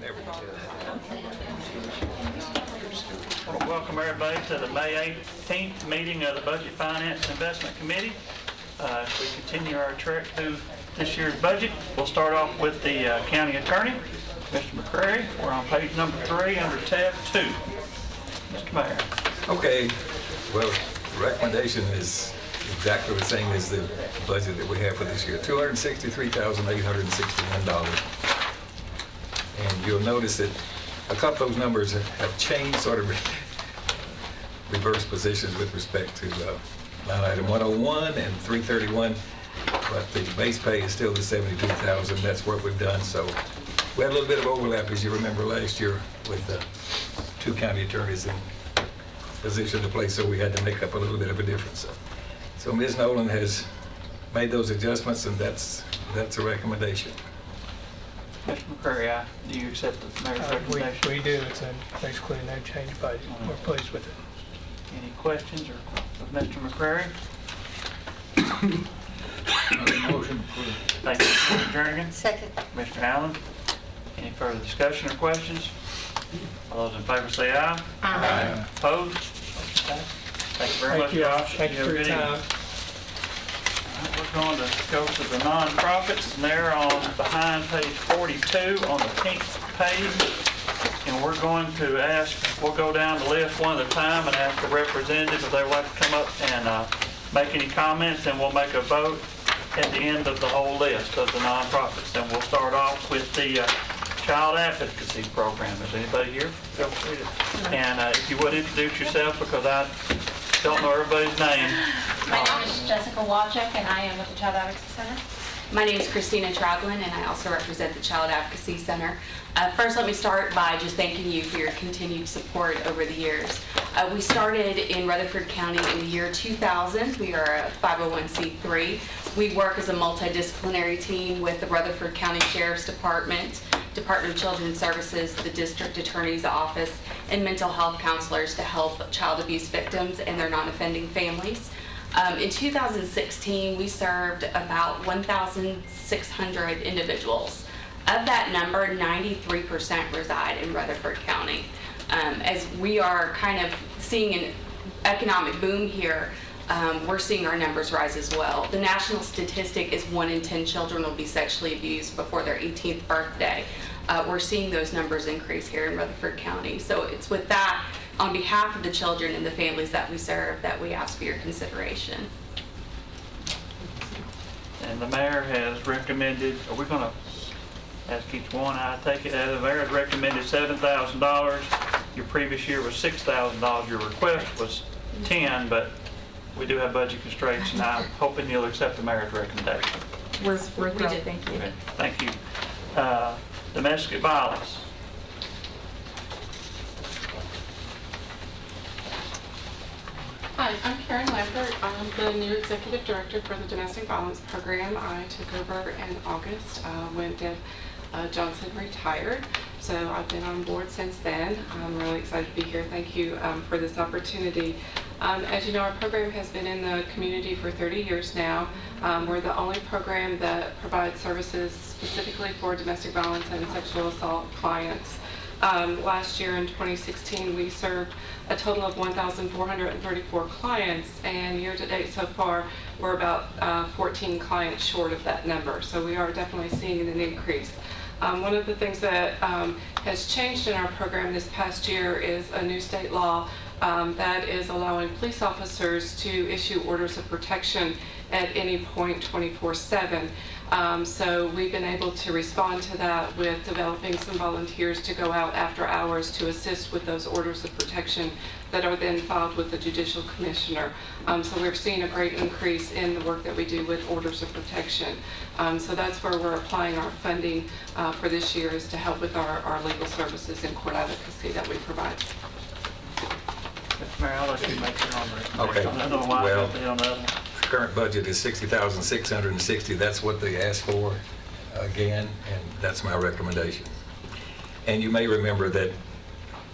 There we go. I want to welcome everybody to the May 18th meeting of the Budget Finance and Investment Committee. As we continue our trek through this year's budget, we'll start off with the County Attorney, Mr. McCrary. We're on page number 3 under tab 2. Mr. Mayor. Okay, well, the recommendation is exactly the same as the budget that we have for this year, $263,861. And you'll notice that a couple of those numbers have changed, sort of reverse positions with respect to line item 101 and 331, but the base pay is still the $72,000. That's what we've done. So we had a little bit of overlap, as you remember, last year with the two county attorneys in position to play, so we had to make up a little bit of a difference. So Ms. Nolan has made those adjustments, and that's a recommendation. Mr. McCrary, do you accept the mayor's recommendation? We do. It's basically a no change budget. We're pleased with it. Any questions of Mr. McCrary? Motion approved. Thank you, Mr. Jernigan. Second. Mr. Allen, any further discussion or questions? All those in favor say aye. Aye. Opposed? Motion passed. Thank you very much, Josh. Thank you for your time. We're going to go to the nonprofits, and they're on behind page 42 on the pink page. And we're going to ask, we'll go down the list one at a time and ask the representative if they would like to come up and make any comments, and we'll make a vote at the end of the whole list of the nonprofits. And we'll start off with the Child Advocacy Program. Is anybody here? Feel free to. And if you would introduce yourself, because I don't know everybody's name. My name is Jessica Wojcik, and I am with the Child Advocacy Center. My name is Christina Troglin, and I also represent the Child Advocacy Center. First, let me start by just thanking you for your continued support over the years. We started in Rutherford County in the year 2000. We are a 501c3. We work as a multidisciplinary team with the Rutherford County Sheriff's Department, Department of Children's Services, the District Attorney's Office, and mental health counselors to help child abuse victims and their non-offending families. In 2016, we served about 1,600 individuals. Of that number, 93% reside in Rutherford County. As we are kind of seeing an economic boom here, we're seeing our numbers rise as well. The national statistic is 1 in 10 children will be sexually abused before their 18th birthday. We're seeing those numbers increase here in Rutherford County. So it's with that, on behalf of the children and the families that we serve, that we ask for your consideration. And the mayor has recommended, are we going to ask each one? I take it the mayor has recommended $7,000. Your previous year was $6,000. Your request was $10,000, but we do have budget constraints, and I'm hoping you'll accept the mayor's recommendation. We're thrilled. Thank you. Okay, thank you. Domestic violence. Hi, I'm Karen Lambert. I'm the new executive director for the Domestic Violence Program. I took over in August when Deb Johnson retired. So I've been on board since then. I'm really excited to be here. Thank you for this opportunity. As you know, our program has been in the community for 30 years now. We're the only program that provides services specifically for domestic violence and sexual assault clients. Last year in 2016, we served a total of 1,434 clients, and year to date so far, we're about 14 clients short of that number. So we are definitely seeing an increase. One of the things that has changed in our program this past year is a new state law that is allowing police officers to issue orders of protection at any point 24/7. So we've been able to respond to that with developing some volunteers to go out after hours to assist with those orders of protection that are then filed with the judicial commissioner. So we're seeing a great increase in the work that we do with orders of protection. So that's where we're applying our funding for this year, is to help with our legal services and court advocacy that we provide. Mr. Mayor, I'll let you make your own Okay. recommendation. I don't know why Well, I'll be on the other one. Current budget is $60,660. That's what they asked for again, and that's my recommendation. And you may remember that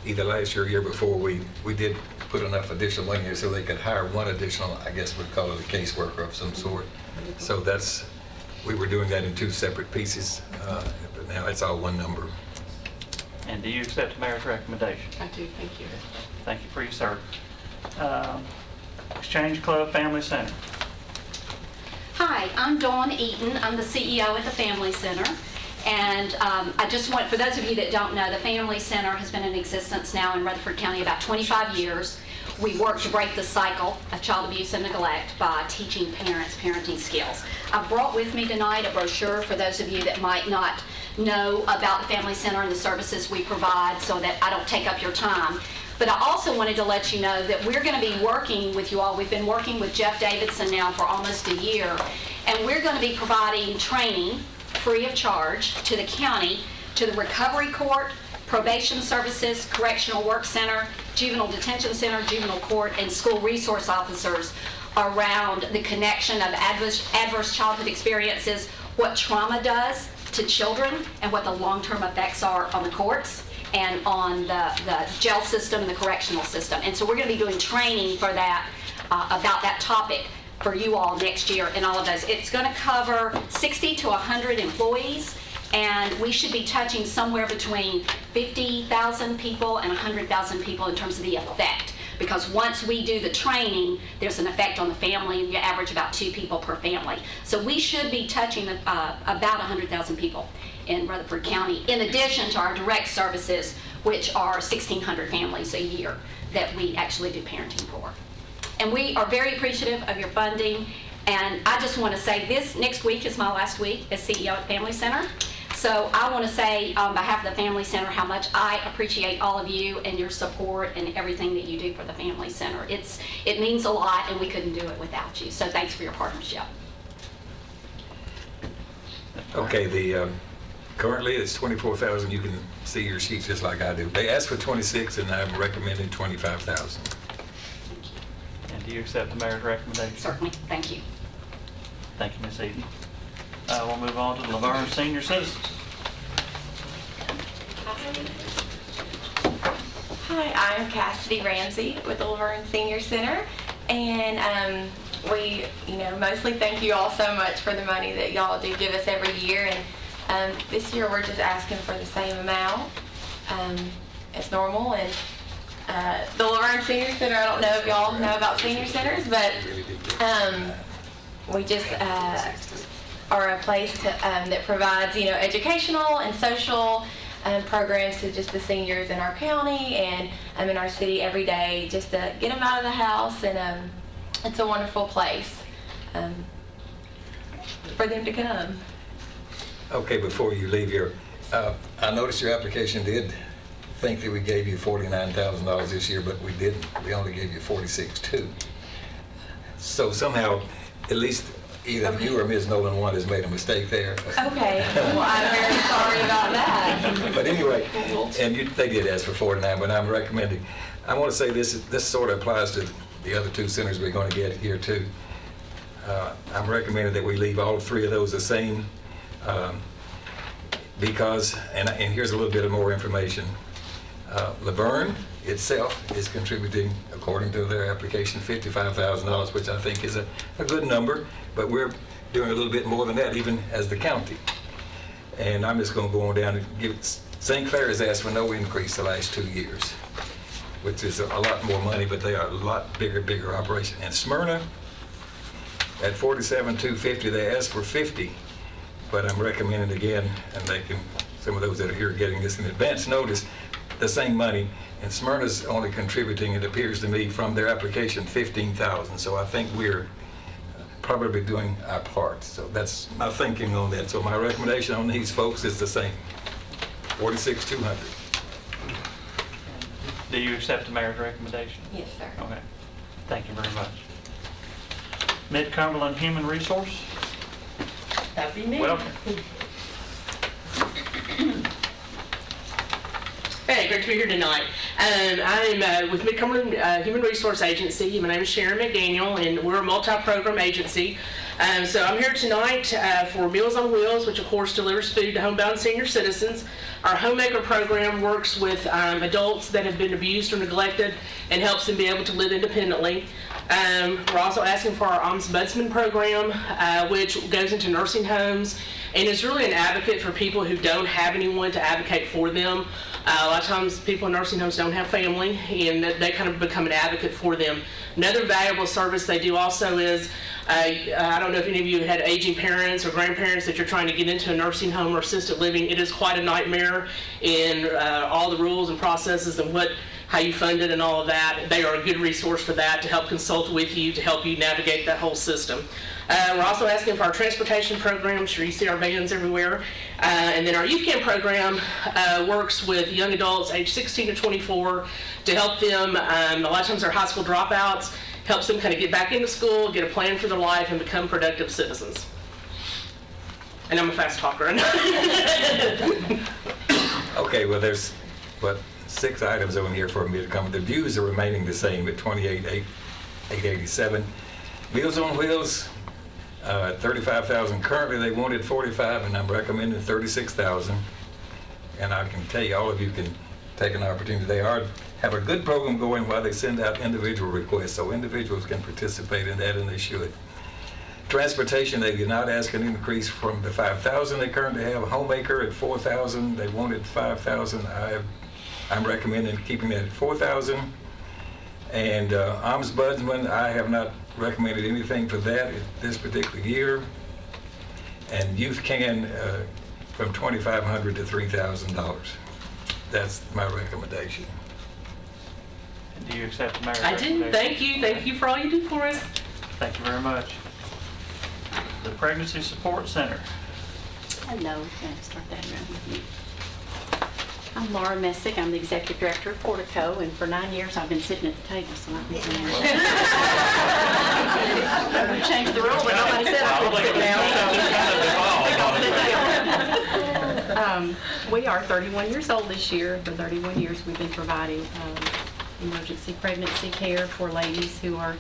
either last year or year before, we did put enough additional money here so they could hire one additional, I guess we'd call it a caseworker of some sort. So we were doing that in two separate pieces, but now it's all one number. And do you accept the mayor's recommendation? I do, thank you. Thank you for your service. Exchange Club Family Center. Hi, I'm Dawn Eaton. I'm the CEO at the Family Center. And I just want, for those of you that don't know, the Family Center has been in existence now in Rutherford County about 25 years. We work to break the cycle of child abuse and neglect by teaching parents parenting skills. I've brought with me tonight a brochure for those of you that might not know about the Family Center and the services we provide, so that I don't take up your time. But I also wanted to let you know that we're going to be working with you all. We've been working with Jeff Davidson now for almost a year, and we're going to be providing training free of charge to the county, to the recovery court, probation services, correctional work center, juvenile detention center, juvenile court, and school resource officers around the connection of adverse childhood experiences, what trauma does to children, and what the long-term effects are on the courts and on the jail system and the correctional system. And so we're going to be doing training for that, about that topic for you all next year and all of those. It's going to cover 60 to 100 employees, and we should be touching somewhere between 50,000 people and 100,000 people in terms of the effect. Because once we do the training, there's an effect on the family, and you average about 2 people per family. So we should be touching about 100,000 people in Rutherford County, in addition to our direct services, which are 1,600 families a year that we actually do parenting for. And we are very appreciative of your funding. And I just want to say this next week is my last week as CEO at Family Center. So I want to say on behalf of the Family Center how much I appreciate all of you and your support and everything that you do for the Family Center. It means a lot, and we couldn't do it without you. So thanks for your partnership. Okay, currently it's 24,000. You can see your sheet just like I do. They asked for 26, and I'm recommending 25,000. And do you accept the mayor's recommendation? Certainly. Thank you. Thank you, Ms. Eden. We'll move on to Laverne Senior Citizens. Hi, I'm Cassidy Ramsey with the Laverne Senior Center, and we, mostly thank you all so much for the money that y'all do give us every year, and this year we're just asking for the same amount as normal. And the Laverne Senior Center, I don't know if y'all know about senior centers, but we just are a place that provides, educational and social programs to just the seniors in our county and in our city every day, just to get them out of the house. And it's a wonderful place for them to come. Okay, before you leave here, I noticed your application did think that we gave you $49,000 this year, but we didn't. We only gave you $46,200. So somehow, at least either you or Ms. Nolan one has made a mistake there. Okay, well, I'm very sorry about that. But anyway, and they did ask for 49, but I'm recommending. I want to say this sort of applies to the other 2 centers we're going to get here too. I'm recommending that we leave all 3 of those the same because, and here's a little bit of more information. Laverne itself is contributing, according to their application, $55,000, which I think is a good number, but we're doing a little bit more than that, even as the county. And I'm just going to go on down and give it. St. Clair has asked for no increase the last 2 years, which is a lot more money, but they are a lot bigger operation. And Smyrna, at $47,250, they asked for $50, but I'm recommending again, and some of those that are here getting this in advance notice, the same money, and Smyrna's only contributing, it appears to me, from their application, $15,000. So I think we're probably doing our part. So that's my thinking on that. So my recommendation on these folks is the same, $46,200. Do you accept the mayor's recommendation? Yes, sir. Okay. Thank you very much. Mid-Cumberland Human Resource. That'd be me. Welcome. Hey, great to be here tonight. I'm with Mid-Cumberland Human Resource Agency. My name is Sharon McDaniel, and we're a multi-program agency. So I'm here tonight for Meals on Wheels, which of course delivers food to homebound senior citizens. Our Homemaker program works with adults that have been abused or neglected and helps them be able to live independently. We're also asking for our Ombudsman program, which goes into nursing homes and is really an advocate for people who don't have anyone to advocate for them. A lot of times people in nursing homes don't have family, and they kind of become an advocate for them. Another valuable service they do also is, I don't know if any of you had aging parents or grandparents that you're trying to get into a nursing home or assisted living. It is quite a nightmare in all the rules and processes and how you fund it and all of that. They are a good resource for that, to help consult with you, to help you navigate that whole system. We're also asking for our transportation program. I'm sure you see our vans everywhere. And then our youth camp program works with young adults aged 16 to 24 to help them. A lot of times they're high school dropouts, helps them kind of get back into school, get a plan for their life, and become productive citizens. And I'm a fast talker. Okay, well, there's, 6 items on here for me to come. The dues are remaining the same at $28,887. Meals on Wheels, $35,000. Currently, they wanted $45,000, and I'm recommending $36,000. And I can tell you, all of you can take an opportunity. They have a good program going while they send out individual requests, so individuals can participate in that, and they should. Transportation, they did not ask an increase from the $5,000 they currently have. Homemaker at $4,000. They wanted $5,000. I'm recommending keeping that at $4,000. And ombudsman, I have not recommended anything for that this particular year. And youth can from $2,500 to $3,000. That's my recommendation. Do you accept the mayor's I do. recommendation? Thank you for all you do for us. Thank you very much. The Pregnancy Support Center. Hello, can I start that around with me? I'm Laura Messick. I'm the Executive Director of Portico, and for 9 years I've been sitting at the table, so I've been there. Changed the rule, but nobody said I couldn't sit down. We are 31 years old this year. For 31 years we've been providing emergency pregnancy care for ladies who are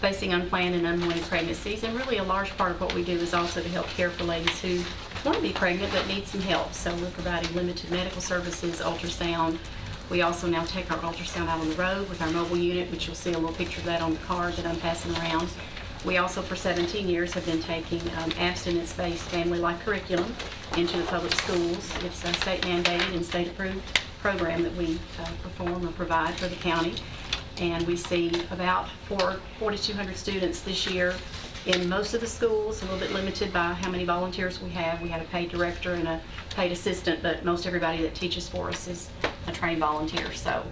facing unplanned and unwanted pregnancies, and really a large part of what we do is also to help care for ladies who want to be pregnant but need some help. So we're providing limited medical services, ultrasound. We also now take our ultrasound out on the road with our mobile unit, which you'll see a little picture of that on the card that I'm passing around. We also, for 17 years, have been taking abstinence-based family life curriculum into the public schools. It's a state mandated and state approved program that we perform or provide for the county. And we see about 4,200 students this year in most of the schools, a little bit limited by how many volunteers we have. We have a paid director and a paid assistant, but most everybody that teaches for us is a trained volunteer. So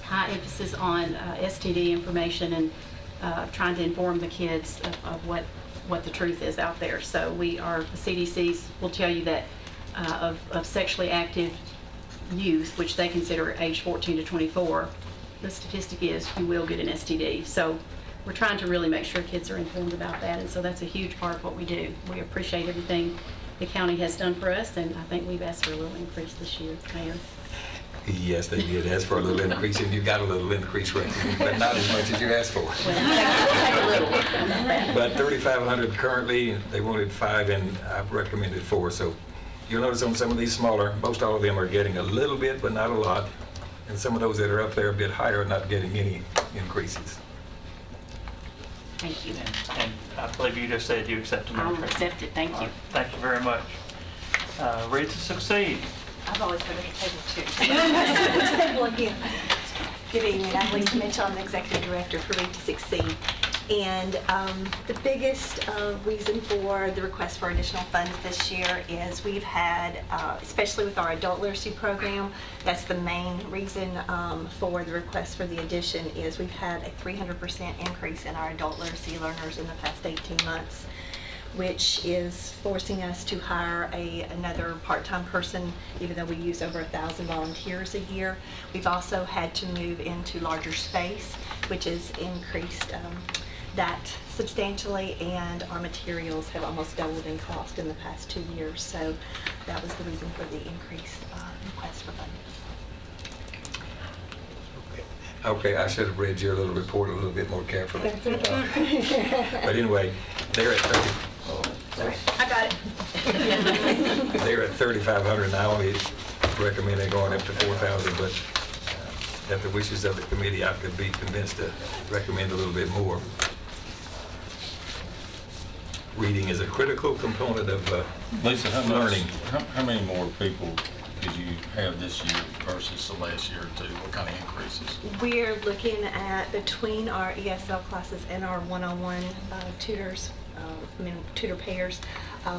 high emphasis on STD information and trying to inform the kids of what the truth is out there. So the CDCs will tell you that of sexually active youth, which they consider age 14 to 24, the statistic is you will get an STD. So we're trying to really make sure kids are informed about that, and so that's a huge part of what we do. We appreciate everything the county has done for us, and I think we've asked for a little increase this year, Mayor. Yes, they did ask for a little increase, and you got a little increase, right? But not as much as you asked for. Well, take a little. But $3,500 currently, they wanted $5,000, and I've recommended $4,000. So you'll notice on some of these smaller, most all of them are getting a little bit, but not a lot. And some of those that are up there a bit higher are not getting any increases. Thank you. And I believe you just said you accept the mayor's I'll accept it, thank you. Thank you very much. Read to Succeed. I've always been at the table too. Table again. Good evening, I'm Lisa Mitchell, I'm the Executive Director for Read to Succeed. And the biggest reason for the request for additional funds this year is we've had, especially with our adult literacy program, that's the main reason for the request for the addition is we've had a 300% increase in our adult literacy learners in the past 18 months, which is forcing us to hire another part-time person, even though we use over 1,000 volunteers a year. We've also had to move into larger space, which has increased that substantially, and our materials have almost doubled in cost in the past 2 years. So that was the reason for the increased request for funding. Okay, I should have read your little report a little bit more carefully. But anyway, they're at 30. Sorry, I got it. They're at $3,500, and I only recommend they going up to $4,000, but at the wishes of the committee, I could be convinced to recommend a little bit more. Reading is a critical component of Lisa, learning. how many more people did you have this year versus the last year or two? What kind of increases? We're looking at between our ESL classes and our one-on-one tutors, tutor pairs,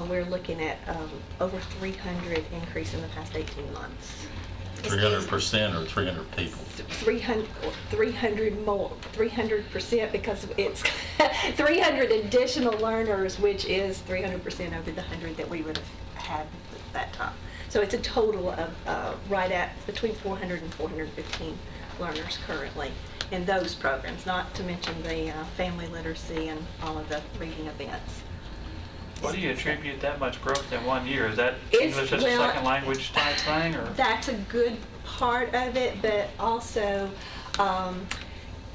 we're looking at over 300 increase in the past 18 months. 300% or 300 people? 300 more, 300% because it's 300 additional learners, which is 300% over the 100 that we would have had at that time. So it's a total of right at between 400 and 415 learners currently in those programs, not to mention the family literacy and all of the reading events. What do you attribute that much growth in 1 year? Is that It's- English as a well, second language type thing, or? That's a good part of it, but also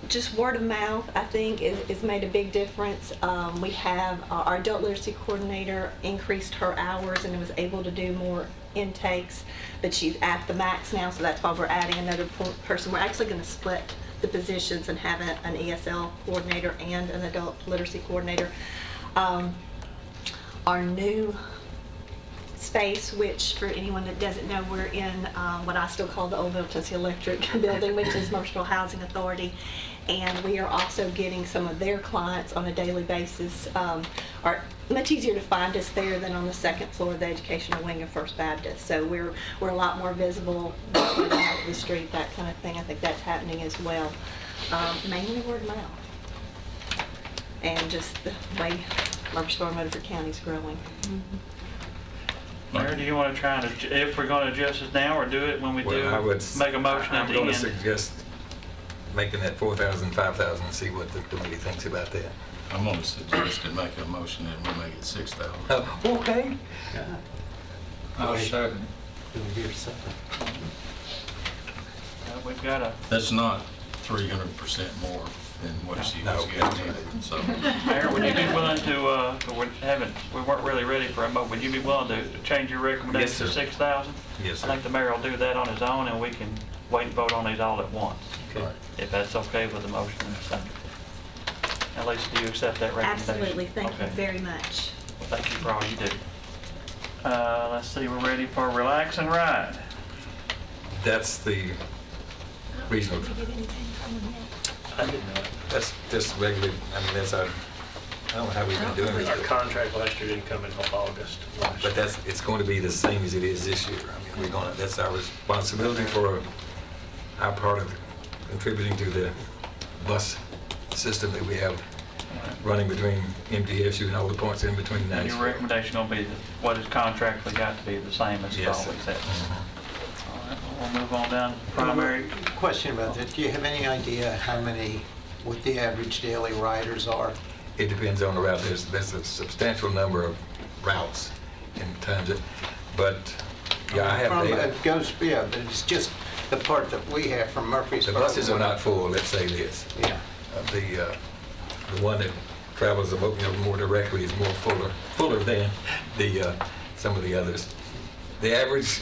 just word of mouth, I think, is made a big difference. We have our adult literacy coordinator increased her hours and was able to do more intakes, but she's at the max now, so that's why we're adding another person. We're actually going to split the positions and have an ESL coordinator and an adult literacy coordinator. Our new space, which for anyone that doesn't know, we're in what I still call the old Middle Tennessee Electric building, which is Murfreesboro Housing Authority. And we are also getting some of their clients on a daily basis. Are much easier to find us there than on the second floor of the educational wing of First Baptist. So we're a lot more visible out of the street, that kind of thing. I think that's happening as well. Mainly word of mouth. And just the way Murfreesboro and Rutherford County is growing. Mayor, do you want to try to, if we're going to adjust it now, or do it when we Well, I would make a motion at I'm the going to end? suggest making that 4,000, 5,000, and see what the committee thinks about that. I'm going to suggest to make a motion that we make it 6,000. Okay. I'll second. We've got a, That's not 300% more than what she was getting in, so. Mayor, would you be willing to, we weren't really ready for a vote, would you be willing to change your recommendation Yes, to sir. 6,000? Yes, I sir. think the mayor will do that on his own, and we can wait and vote on these all at once, Okay. if that's okay with the motion and the second. At least, do you accept that recommendation? Absolutely. Thank you Okay. very much. Well, thank you for all you do. Let's see, we're ready for Relax and Ride. That's the regional, I didn't know. that's just regular, I mean, that's our, I don't know how we've been doing Our this, contract last year didn't come until August last but year. it's going to be the same as it is this year. I mean, that's our responsibility for our part of contributing to the bus system that we have running between MTSU and all the points in between And your Niceville. recommendation going to be what is contractually got to be the same as it Yes, sir. always has. Mhm. All right, we'll move on down to primary. Question about that. Do you have any idea what the average daily riders are? It depends on the route. There's a substantial number of routes in times of, but yeah, I have From, data. it goes, yeah, but it's just the part that we have from The Murfreesboro. buses are not full, let's say this. Yeah. The one that travels more directly is more fuller than some of the others. The average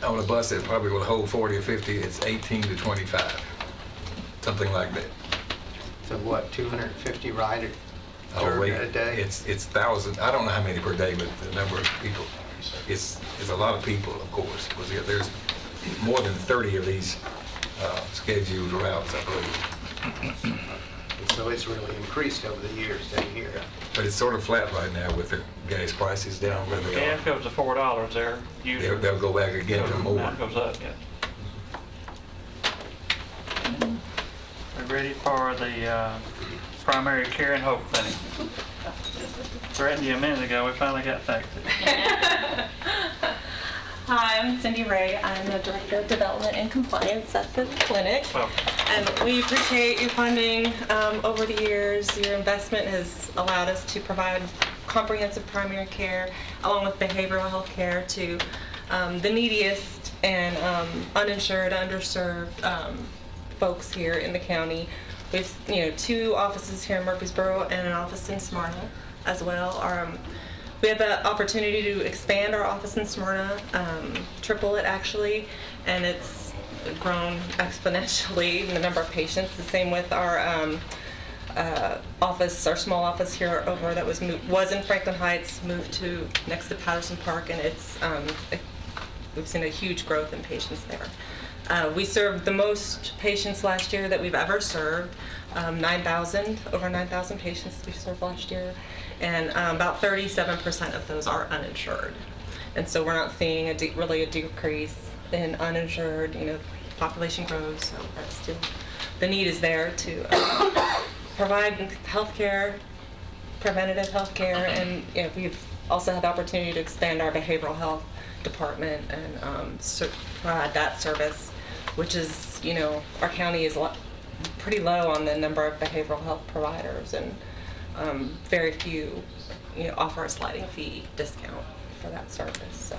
on a bus that probably will hold 40 or 50, it's 18 to 25, something like that. So what, 250 riders Oh, wait, a day? it's thousands. I don't know how many per day, but the number of people, it's a lot of people, of course. Because there's more than 30 of these scheduled routes, I believe. So it's really increased over the years down here. But it's sort of flat right now with the gas prices down where they Gas are. goes to $4 there, usually. They'll go back again to more. Now it goes up, yeah. We're ready for the primary care and hope clinic. Threatened you a minute ago, we finally got back to it. Hi, I'm Cindy Ray. I'm the Director of Development and Compliance at the clinic. Well, And we appreciate your funding over the years. Your investment has allowed us to provide comprehensive primary care along with behavioral health care to the neediest and uninsured, underserved folks here in the county. We have 2 offices here in Murfreesboro and an office in Smyrna as well. We had the opportunity to expand our office in Smyrna, triple it actually, and it's grown exponentially in the number of patients. The same with our office, our small office here over that was in Franklin Heights, moved to next to Patterson Park, and it's we've seen a huge growth in patients there. We served the most patients last year that we've ever served, 9,000, over 9,000 patients we served last year, and about 37% of those are uninsured. And so we're not seeing really a decrease in uninsured, population grows, so that's still, the need is there to provide health care, preventative health care, and we've also had the opportunity to expand our behavioral health department and provide that service, which is, our county is pretty low on the number of behavioral health providers, and very few, offer a sliding fee discount for that service. So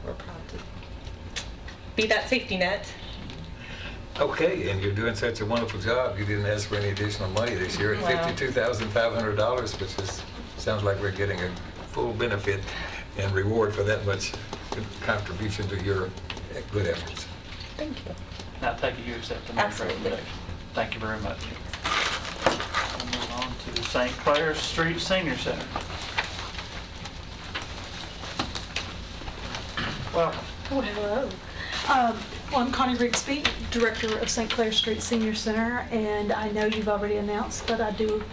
we're proud to be that safety net. Okay, and you're doing such a wonderful job. You didn't ask for any additional money this year at Wow. $52,500, which sounds like we're getting a full benefit and reward for that much contribution to your good efforts. Thank you. Now, take it you accept the next Absolutely. recommendation. Thank you very much. We'll move on to St. Clair Street Senior Center. Welcome. Oh, hello. Well, I'm Connie Rigsby, Director of St. Clair Street Senior Center, and I know you've already announced, but I do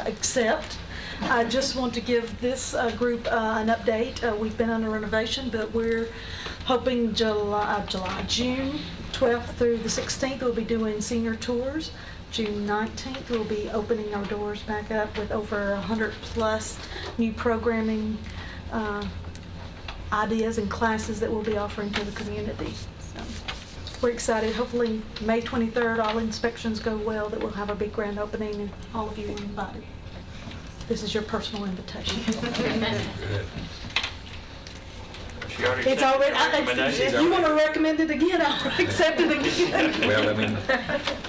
accept. I just want to give this group an update. We've been under renovation, but we're hoping June 12th through the 16th, we'll be doing senior tours. June 19th, we'll be opening our doors back up with over 100 plus new programming ideas and classes that we'll be offering to the community. So we're excited. Hopefully May 23rd, all inspections go well, that we'll have a big grand opening and all of you are invited. This is your personal invitation. She already It's accepted already, the recommendation. if you want to recommend it again, I'll accept it again. Well,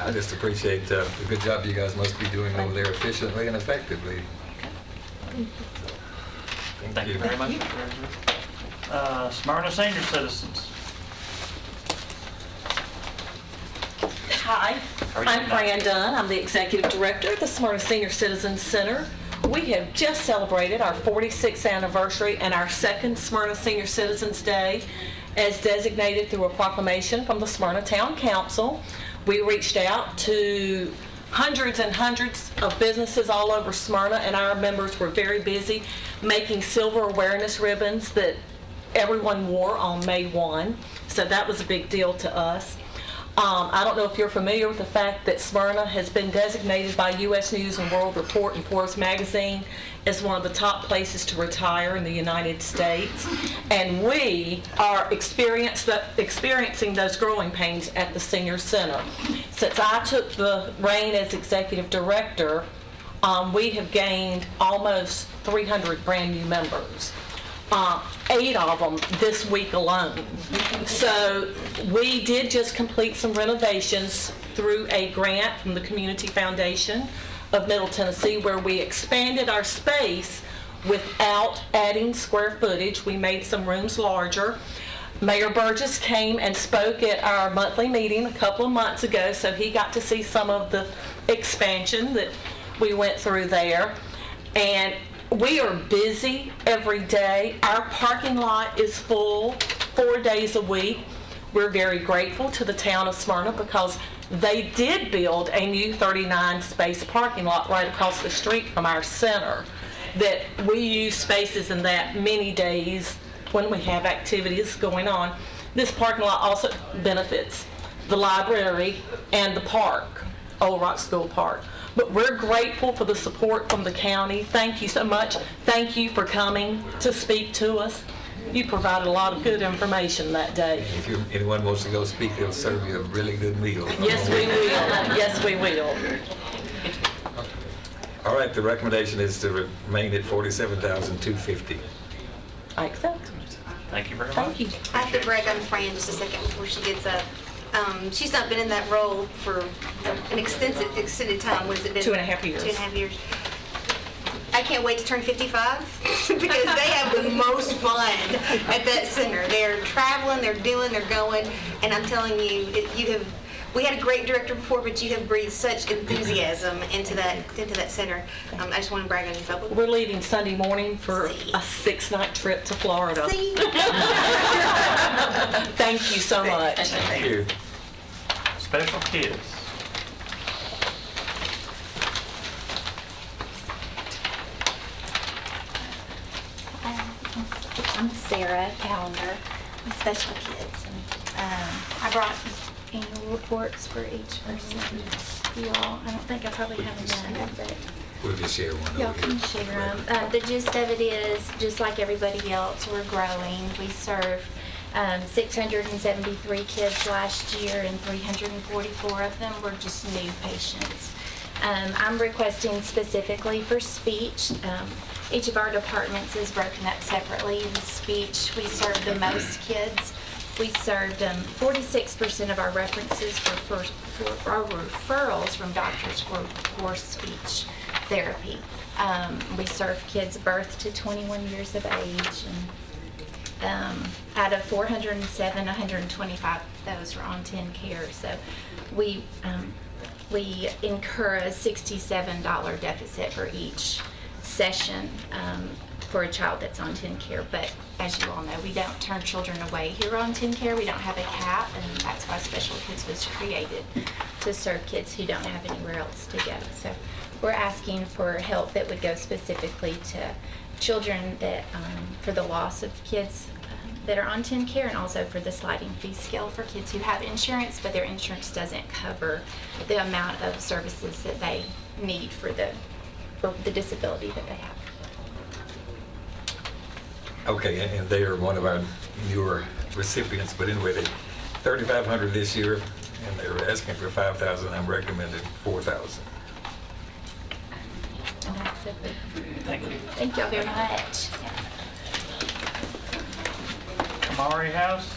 I just appreciate the good job you guys must be doing over there efficiently and effectively. Thank you very much, Mr. Treasurer. Smyrna Senior Citizens. Hi, How are you I'm tonight? Fran Dunn. I'm the Executive Director at the Smyrna Senior Citizens Center. We have just celebrated our 46th anniversary and our second Smyrna Senior Citizens Day as designated through a proclamation from the Smyrna Town Council. We reached out to hundreds and hundreds of businesses all over Smyrna, and our members were very busy making silver awareness ribbons that everyone wore on May 1. So that was a big deal to us. I don't know if you're familiar with the fact that Smyrna has been designated by U.S. News and World Report and Forbes magazine as one of the top places to retire in the United States. And we are experiencing those growing pains at the Senior Center. Since I took the reign as Executive Director, we have gained almost 300 brand new members. 8 of them this week alone. So we did just complete some renovations through a grant from the Community Foundation of Middle Tennessee, where we expanded our space without adding square footage. We made some rooms larger. Mayor Burgess came and spoke at our monthly meeting a couple of months ago, so he got to see some of the expansion that we went through there. And we are busy every day. Our parking lot is full 4 days a week. We're very grateful to the town of Smyrna because they did build a new 39-space parking lot right across the street from our center that we use spaces in that many days when we have activities going on. This parking lot also benefits the library and the park, Old Rock School Park. But we're grateful for the support from the county. Thank you so much. Thank you for coming to speak to us. You provided a lot of good information that day. If anyone wants to go speak, they'll serve you a really good meal. Yes, we will. Yes, we will. All right, the recommendation is to remain at $47,250. I accept. Thank you very much. Thank you. I have to brag on Fran just a second before she gets up. She's not been in that role for an extended time. Was it been 2.5 years. 2.5 years. I can't wait to turn 55 because they have the most fun at that center. They're traveling, they're doing, they're going, and I'm telling you, we had a great director before, but you have breathed such enthusiasm into that center. I just want to brag on you, folks. We're leaving Sunday morning for a 6-night trip to Florida. See? Thank you so much. Thank you. Special kids. I'm Sarah Calendar with Special Kids. I brought annual reports for each person. You all, I don't think I probably have enough, but We'll just share one y'all over can here. share them. The gist of it is, just like everybody else, we're growing. We served 673 kids last year, and 344 of them were just new patients. I'm requesting specifically for speech. Each of our departments is broken up separately. In speech, we serve the most kids. We served 46% of our references for our referrals from doctors were for speech therapy. We serve kids birth to 21 years of age, and out of 407, 125 of those are on TennCare. So we incur a $67 deficit for each session for a child that's on TennCare. But as you all know, we don't turn children away here on TennCare. We don't have a cap, and that's why Special Kids was created, to serve kids who don't have anywhere else to go. So we're asking for help that would go specifically to children that, for the loss of kids that are on TennCare, and also for the sliding fee scale for kids who have insurance, but their insurance doesn't cover the amount of services that they need for the disability that they have. Okay, and they are one of our newer recipients, but anyway, they $3,500 this year, and they were asking for $5,000. I'm recommending $4,000. And that's it. Thank you. Thank y'all very much. Kamari House.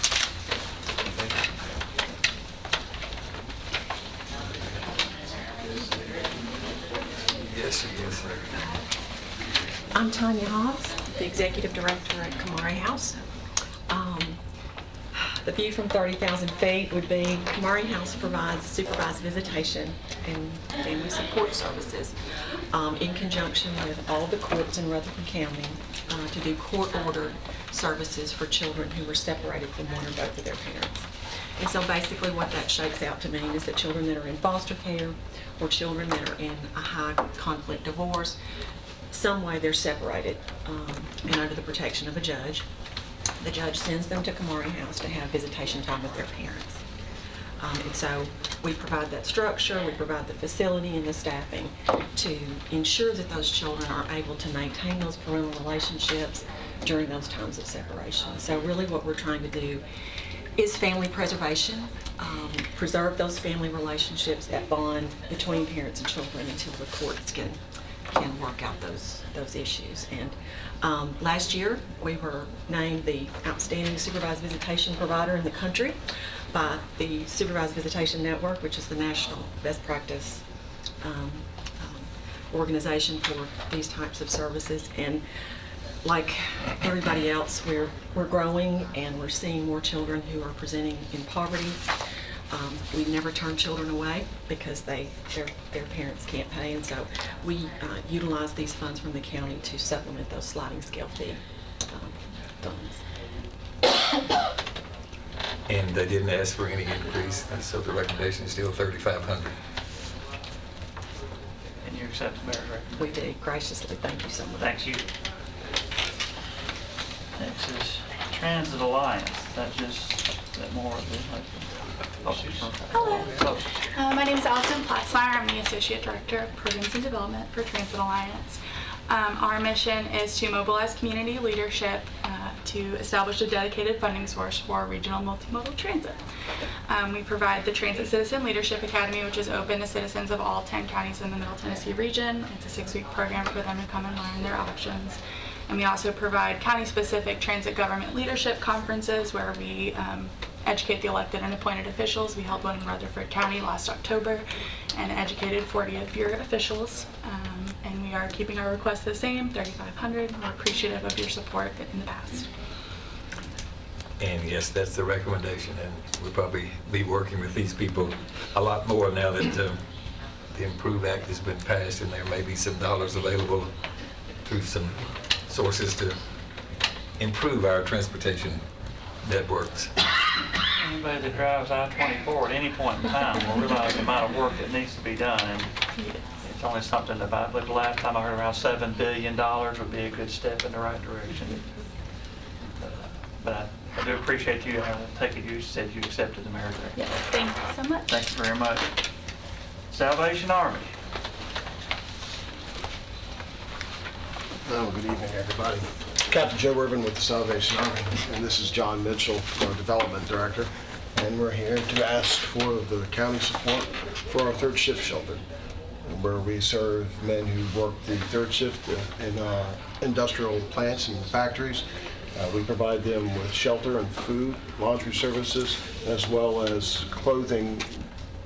Yes, she is. I'm Tanya Hobbs, the Executive Director at Kamari House. The view from 30,000 feet would be Kamari House provides supervised visitation and family support services in conjunction with all the courts in Rutherford County to do court-ordered services for children who were separated from one or both of their parents. And so basically what that shakes out to mean is that children that are in foster care or children that are in a high conflict divorce, some way they're separated and under the protection of a judge. The judge sends them to Kamari House to have visitation time with their parents. And so we provide that structure, we provide the facility and the staffing to ensure that those children are able to maintain those parental relationships during those times of separation. So really what we're trying to do is family preservation, preserve those family relationships, that bond between parents and children until the courts can work out those issues. And last year, we were named the outstanding supervised visitation provider in the country by the Supervised Visitation Network, which is the national best practice organization for these types of services. And like everybody else, we're growing and we're seeing more children who are presenting in poverty. We never turn children away because their parents can't pay, and so we utilize these funds from the county to supplement those sliding scale fee funds. And they didn't ask for any increase, and so the recommendation is still $3,500. And you accept the mayor's recommendation? We do, graciously, thank you so much. Thank you. Next is Transit Alliance. Is that more of the, Hello. My name is Allison Platzmeyer. I'm the Associate Director of Programs and Development for Transit Alliance. Our mission is to mobilize community leadership to establish a dedicated funding source for regional multimodal transit. We provide the Transit Citizen Leadership Academy, which is open to citizens of all 10 counties in the Middle Tennessee region. It's a 6-week program for them to come and learn their options. And we also provide county-specific transit government leadership conferences where we educate the elected and appointed officials. We held one in Rutherford County last October and educated 40 of your officials. And we are keeping our request the same, $3,500. We're appreciative of your support in the past. And yes, that's the recommendation, and we'll probably be working with these people a lot more now that the IMPROVE Act has been passed, and there may be some dollars available through some sources to improve our transportation networks. Anybody that drives I-24 at any point in time will realize the amount of work that needs to be done. And it's only something about, look, the last time I heard around $7 billion would be a good step in the right direction. But I do appreciate you. I take it you said you accepted the merit. Yes, thank you so much. Thank you very much. Salvation Army. Well, good evening, everybody. Captain Joe Irvin with the Salvation Army, and this is John Mitchell, our Development Director, and we're here to ask for the county support for our third shift shelter, where we serve men who work the third shift in industrial plants and factories. We provide them with shelter and food, laundry services, as well as clothing,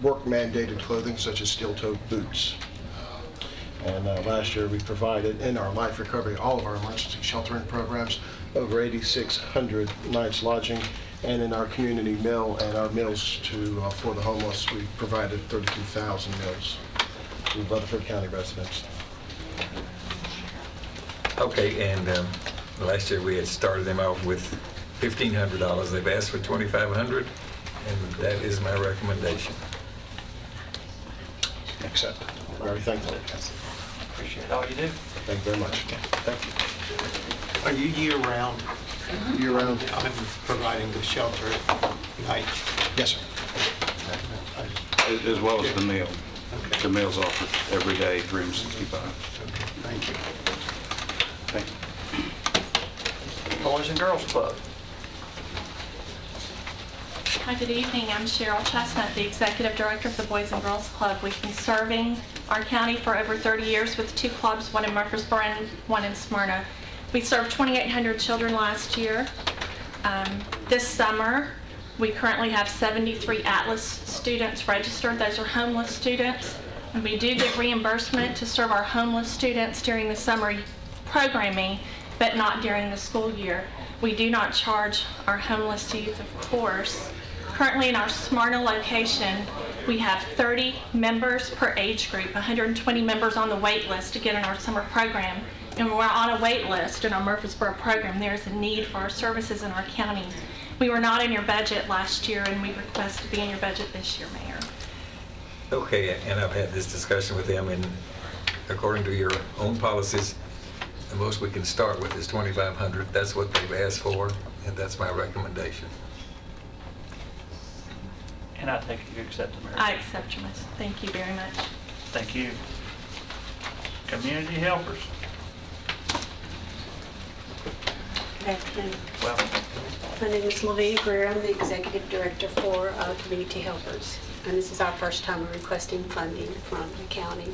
work-mandated clothing such as steel-toed boots. And last year we provided in our life recovery, all of our emergency sheltering programs, over 8,600 nights lodging, and in our community meal and our meals for the homeless, we provided 32,000 meals to Rutherford County residents. Okay, and last year we had started them off with $1,500. They've asked for $2,500, and that is my recommendation. Accept. Very thankful. Appreciate all you do. Thank you very much. Thank you. Are you year-round? Year-round? I'm providing the shelter at night. Yes, sir. As well as the meal. The meal's offered every day, 365. Thank you. Thank you. Boys and Girls Club. Hi, good evening. I'm Cheryl Chestnut, the Executive Director of the Boys and Girls Club. We've been serving our county for over 30 years with 2 clubs, one in Murfreesboro and one in Smyrna. We served 2,800 children last year. This summer, we currently have 73 Atlas students registered. Those are homeless students. And we do get reimbursement to serve our homeless students during the summer programming, but not during the school year. We do not charge our homeless youth, of course. Currently in our Smyrna location, we have 30 members per age group, 120 members on the wait list to get in our summer program. And we're on a wait list in our Murfreesboro program. There is a need for our services in our county. We were not in your budget last year, and we request to be in your budget this year, Mayor. Okay, and I've had this discussion with them, and according to your own policies, the most we can start with is $2,500. That's what they've asked for, and that's my recommendation. And I take it you accept the merit. I accept your message. Thank you very much. Thank you. Community helpers. Good afternoon. Welcome. My name is Lavia Greer. I'm the Executive Director for Community Helpers. And this is our first time requesting funding from the county.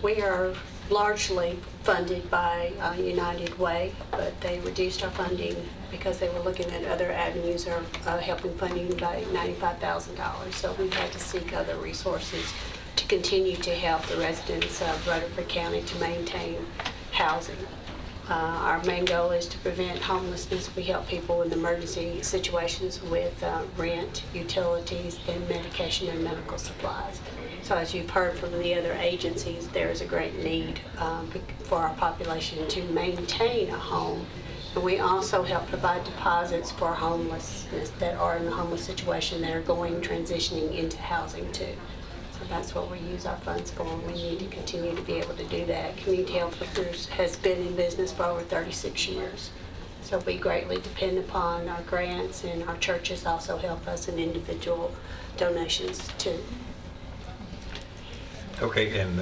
We are largely funded by United Way, but they reduced our funding because they were looking at other avenues of helping funding by $95,000. So we've had to seek other resources to continue to help the residents of Rutherford County to maintain housing. Our main goal is to prevent homelessness. We help people in emergency situations with rent, utilities, and medication and medical supplies. So as you've heard from the other agencies, there is a great need for our population to maintain a home. And we also help provide deposits for homelessness that are in the homeless situation that are transitioning into housing too. So that's what we use our funds for, and we need to continue to be able to do that. Community Helpers has been in business for over 36 years. So we greatly depend upon our grants, and our churches also help us in individual donations too. Okay, and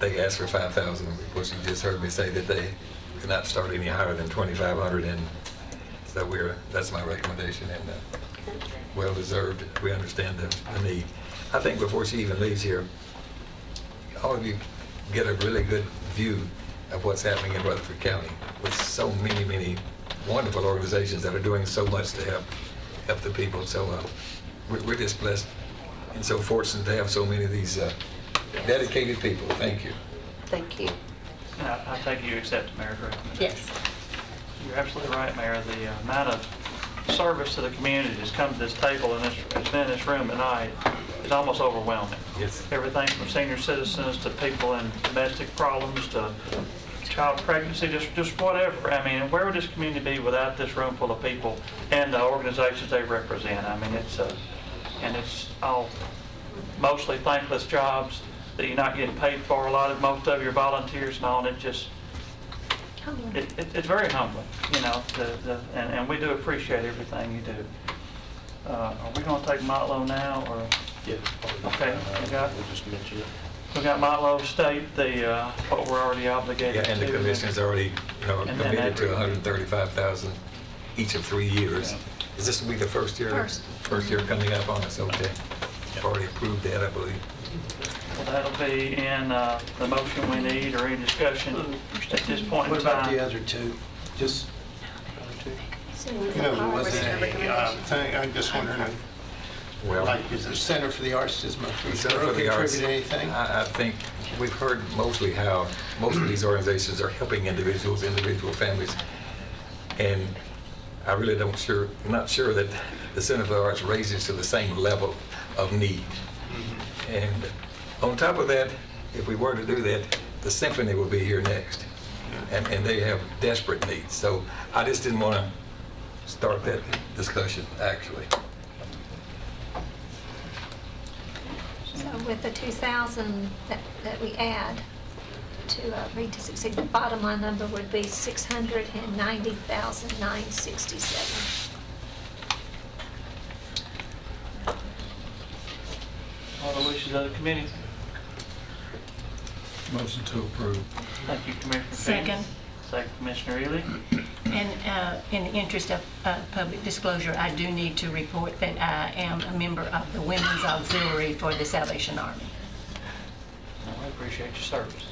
they asked for $5,000. Of course, you just heard me say that they cannot start any higher than $2,500, and so that's my recommendation, and well deserved. We understand the need. I think before she even leaves here, all of you get a really good view of what's happening in Rutherford County with so many wonderful organizations that are doing so much to help the people. So we're just blessed and so fortunate to have so many of these dedicated people. Thank you. Thank you. And I take it you accept the mayor's recommendation. Yes. You're absolutely right, Mayor. The amount of service to the community that's come to this table and has been in this room tonight is almost overwhelming. Yes. Everything from senior citizens to people in domestic problems to child pregnancy, just whatever. I mean, where would this community be without this room full of people and the organizations they represent? I mean, and it's all mostly thankless jobs that you're not getting paid for. A lot of, most of your volunteers and all, and it's very humbling, you know, and we do appreciate everything you do. Are we going to take Motlow now, or? Yeah. Okay, We'll just mention it. we got Motlow State, what we're already obligated to. Yeah, and the commission's already, And then committed to that- $135,000 each of 3 years. Is this will be the first year? First year coming up on us, okay. Already approved that, I believe. Well, that'll be in the motion we need, or any discussion at this point in What about the time. other two? Just, No, was it a thing, I'm just wondering, Well, like, is the Center for the Arts, does Center for the Arts, contribute anything? I think we've heard mostly how most of these organizations are helping individual families. And I really not sure that the Center for the Arts raises to the same level of need. And on top of that, if we were to do that, the symphony will be here next. And they have desperate needs. So I just didn't want to start that discussion, actually. So with the 2,000 that we add to Read to Succeed, the bottom line number would be 690,967. All the wishes of the committee. Motion to approve. Thank you, Commissioner Peters. Second. Second, Commissioner Ely. And in the interest of public disclosure, I do need to report that I am a member of the Women's Auxiliary for the Salvation Army. I appreciate your service.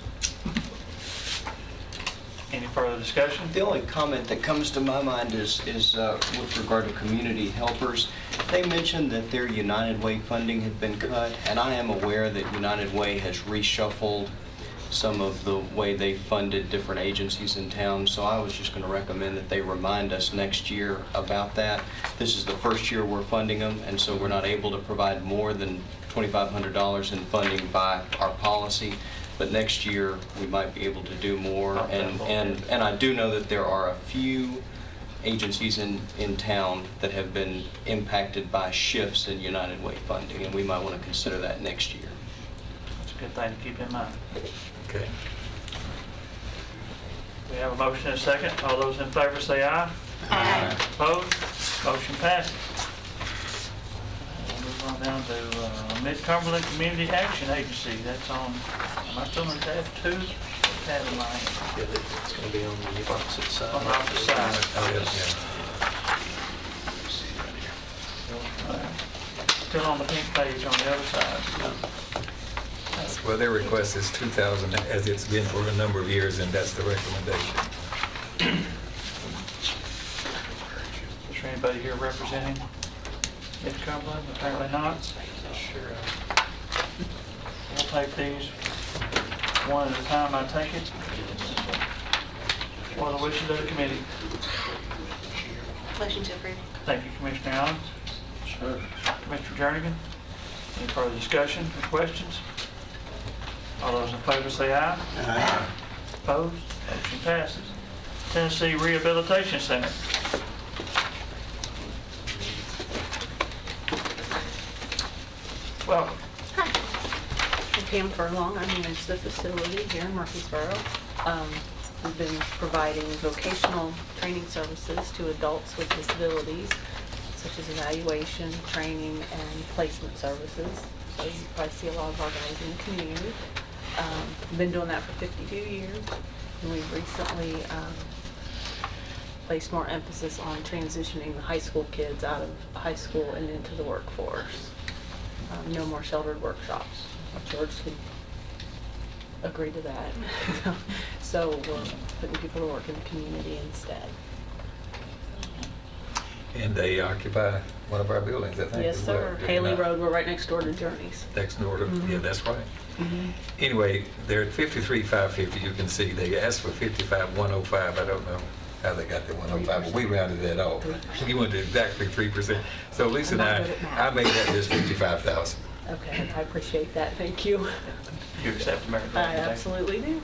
Any further discussion? The only comment that comes to my mind is with regard to community helpers. They mentioned that their United Way funding had been cut, and I am aware that United Way has reshuffled some of the way they funded different agencies in town, so I was just going to recommend that they remind us next year about that. This is the first year we're funding them, and so we're not able to provide more than $2,500 in funding by our policy. But next year, we might be able to do more. And I do know that there are a few agencies in town that have been impacted by shifts in United Way funding, and we might want to consider that next year. That's a good thing to keep in mind. Okay. We have a motion and a second. All those in favor say aye. Aye. Opposed? Motion passes. We'll move on down to Mid-Cumberland Community Action Agency. That's on, am I still in tab 2? Tab in my hand. Yeah, it's going to be on the opposite side. On the opposite side. Oh, yes, Still on the pink page on the other side. Well, their request is 2,000, as it's been for a number of years, and that's the recommendation. Is there anybody here representing Mid-Cumberland? Apparently not. Sure. We'll take these one at a time, I take it. What are the wishes of the committee? Motion to approve. Thank you, Commissioner Allen. Sure. Commissioner Jernigan. Any further discussion or questions? All those in favor say aye. Aye. Opposed? Motion passes. Tennessee Rehabilitation Center. Welcome. I'm Pam Furlong. I manage the facility here in Murfreesboro. We've been providing vocational training services to adults with disabilities, such as evaluation, training, and placement services. So you probably see a lot of our guys in the community. We've been doing that for 52 years, and we've recently placed more emphasis on transitioning the high school kids out of high school and into the workforce. No more sheltered workshops. George can agree to that. So we're putting people to work in the community instead. And they occupy one of our buildings, I think. Yes, as well, sir. do they Haley not? Road, we're right next door to Journeys. Next door to, Mhm. yeah, that's right. Mhm. Anyway, they're at 53,550. You can see they asked for 55,105. I don't know how they got the 105, but we rounded that off. You went to exactly 3%. So Lisa and I'm not good at math. I made that just 55,000. Okay, I appreciate that. Thank you. You accept the merit I resignation? absolutely do.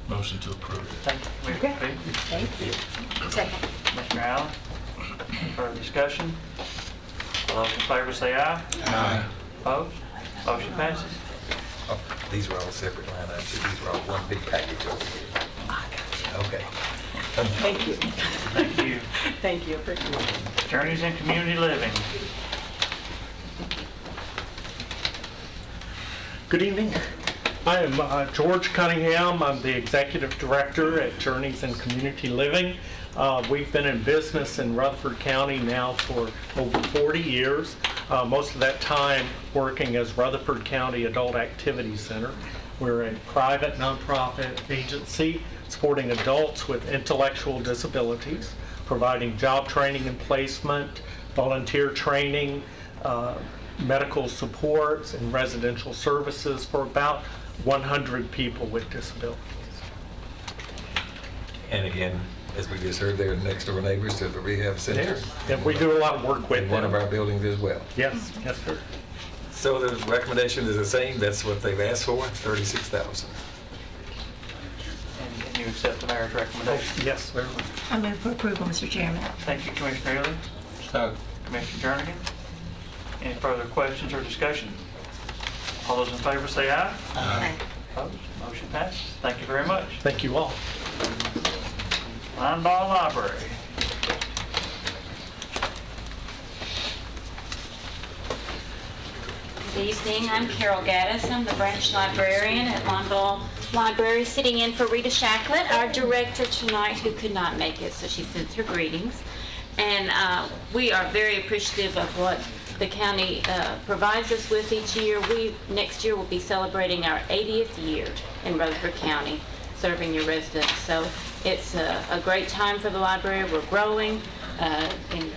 Motion to approve. Thank you, Commissioner Fee. Thank you. Second. Commissioner Allen. Any further discussion? All those in favor say aye. Aye. Opposed? Motion passes. Oh, these are all separate line items. These are all one big package over here. Okay. Thank you. Thank you. Thank you, appreciate it. Journeys in Community Living. Good evening. I am George Cunningham. I'm the Executive Director at Journeys in Community Living. We've been in business in Rutherford County now for over 40 years. Most of that time working as Rutherford County Adult Activity Center. We're a private nonprofit agency supporting adults with intellectual disabilities, providing job training and placement, volunteer training, medical supports, and residential services for about 100 people with disabilities. And again, as we just heard, they're next door neighbors to the rehab center. Yes, and we do a lot of work with In one them. of our buildings as well. Yes, yes, sir. So the recommendation is the same. That's what they've asked for, $36,000. And can you accept the mayor's recommendation? Yes, sir. I move for approval, Mr. Chairman. Thank you, Commissioner Ely. Commissioner Jernigan. Any further questions or discussion? All those in favor say aye. Aye. Opposed? Motion passes. Thank you very much. Thank you all. Linebaugh Library. Good evening, I'm Carol Gaddis. I'm the branch librarian at Linebaugh Library, sitting in for Rita Shacklett, our director tonight, who could not make it, so she sends her greetings. And we are very appreciative of what the county provides us with each year. Next year will be celebrating our 80th year in Rutherford County, serving your residents. So it's a great time for the library. We're growing, and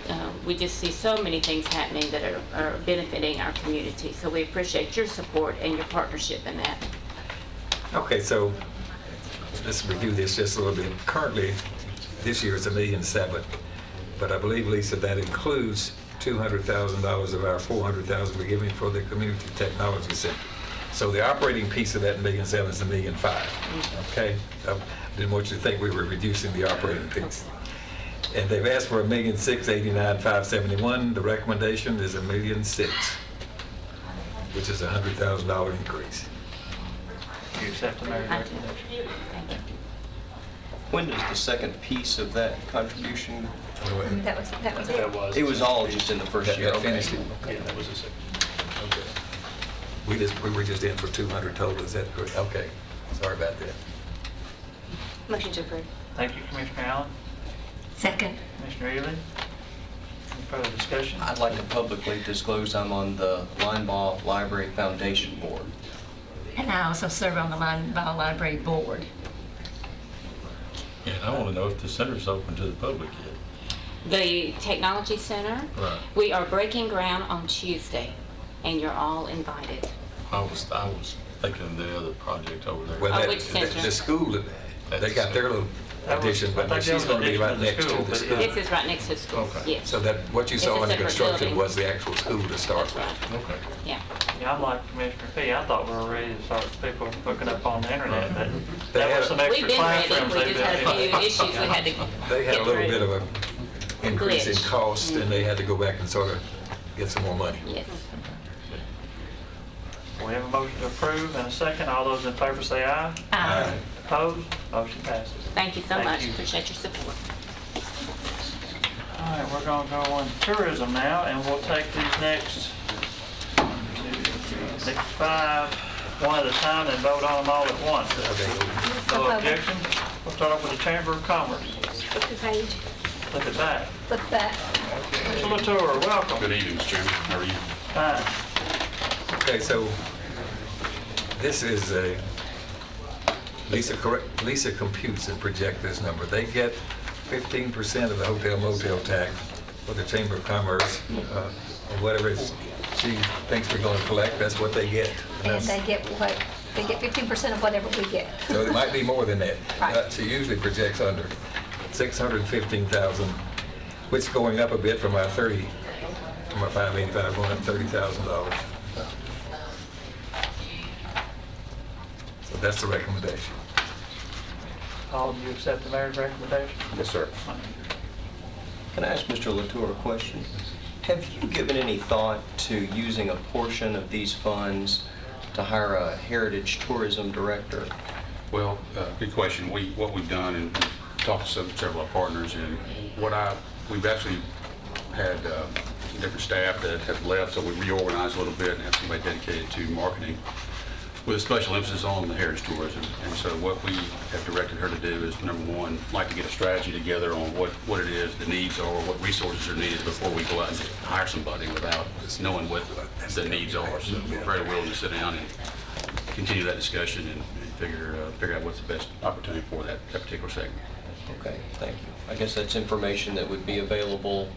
we just see so many things happening that are benefiting our community. So we appreciate your support and your partnership in that. Okay, so let's review this just a little bit. Currently, this year it's $1.7 million, but I believe, Lisa, that includes $200,000 of our $400,000 we're giving for the Community Technology Center. So the operating piece of that $1.7 million is $1.5 million. Okay, I didn't want you to think we were reducing the operating piece. And they've asked for $1,689,571. The recommendation is $1.6 million, which is a $100,000 increase. Do you accept the mayor's recommendation? Thank you. When does the second piece of that contribution? That was it. It was all just in the first year. That finished it. Yeah, that was a second. Okay. We were just in for 200 total, is that correct? Okay, sorry about that. Motion to approve. Thank you, Commissioner Allen. Second. Commissioner Ely. Any further discussion? I'd like to publicly disclose I'm on the Linebaugh Library Foundation Board. And I also serve on the Linebaugh Library Board. And I want to know if the center's open to the public yet. The Technology Center, Right. we are breaking ground on Tuesday, and you're all invited. I was thinking of the other project over there. Well, which center? the school, they got their little addition, but she's going to be right next to the school. This is right next to the school, Okay. yes. So that, what you It's saw a in the separate construction building. was the actual school to start with. Okay. Yeah. Yeah, I'm like Commissioner Fee. I thought we were ready to start people hooking up on the internet, but They there had were a- some We've extra been ready, classrooms we they just had a built few in. issues we had to They had a get little through. bit of a increase in Glitch. cost, and they had to go back and sort of get some more money. Yes. We have a motion to approve and a second. All those in favor say aye. Aye. Opposed? Motion passes. Thank you so Thank much, you. appreciate your support. All right, we're going to go on tourism now, and we'll take these next 5 one at a time and vote on them all at once. No objection? We'll start off with the Chamber of Commerce. Flip the page. Look at that. Flip back. Mr. Latour, welcome. Good evening, Mr. Chairman. How are you? Fine. Okay, so this is a, Lisa computes and projects this number. They get 15% of the hotel motel tax for the Chamber of Commerce, or whatever she thinks we're going to collect, that's what they get. And they get 15% of whatever we get. So it might be more than that. Right. She usually projects under 615,000, which is going up a bit from our 585, going up $30,000. So that's the recommendation. All of you accept the mayor's recommendation? Yes, sir. Can I ask Mr. Latour a question? Have you given any thought to using a portion of these funds to hire a heritage tourism director? Well, good question. What we've done and talked to several of our partners, and we've actually had different staff that have left, so we reorganized a little bit and have somebody dedicated to marketing with a special emphasis on the heritage tourism. And so what we have directed her to do is, number one, like to get a strategy together on what it is, the needs are, what resources are needed before we go out and just hire somebody without just knowing what the needs are. So we're very willing to sit down and continue that discussion and figure out what's the best opportunity for that particular segment. Okay, thank you. I guess that's information that would be available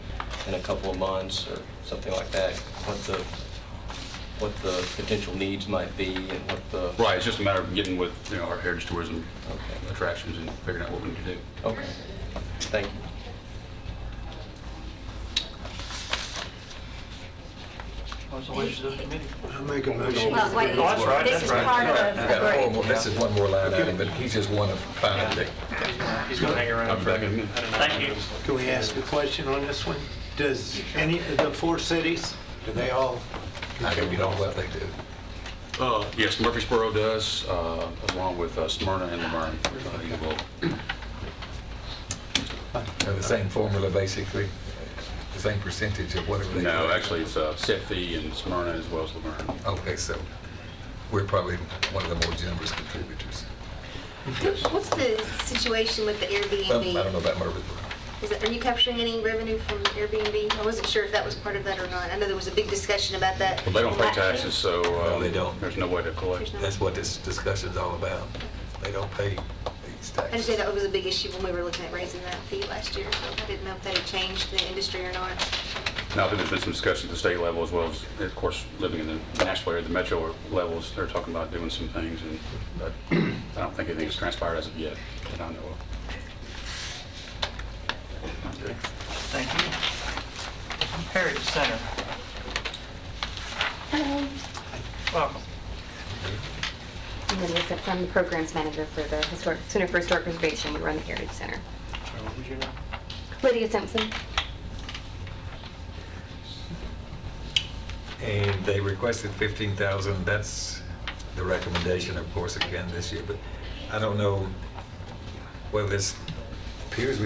in a couple of months or something like that, what the potential needs might be and what the... Right, it's just a matter of getting with our heritage tourism attractions and figuring out what we need to do. Okay, thank you. What's the wishes of the committee? I'll make a motion. Well, wait, Oh, that's right, this that's is right. part of I got the four more, this is one more line item, but he's just one of five. He's going to hang around. I'll be back in a minute. Thank you. Can we ask a question on this one? Does any of the 4 cities, do they all? I don't know what they do. Yes, Murfreesboro does, along with Smyrna and Laverne. The same formula, basically, the same percentage of whatever they do. No, actually, it's a set fee in Smyrna as well as Laverne. Okay, so we're probably one of the more generous contributors. What's the situation with the I Airbnb? don't know about Murfreesboro. Are you capturing any revenue from Airbnb? I wasn't sure if that was part of that or not. I know there was a big discussion about that. Well, they don't pay taxes, so No, they don't. there's no way to collect. That's what this discussion's all about. They don't pay these I just taxes. say that was a big issue when we were looking at raising that fee last year, so I didn't know if that had changed the industry or not. Now, I think there's been some discussion at the state level as well as, of course, living in the national area, the metro levels, they're talking about doing some things, but I don't think anything's transpired as of yet that I know of. Okay. Thank you. Heritage Center. Hello. Welcome. I'm Lydia Simpson. I'm the programs manager for the Center for Historic Preservation. We run the Heritage Center. So what would you know? Lydia Simpson. And they requested 15,000. That's the recommendation, of course, again this year. But I don't know, well, this appears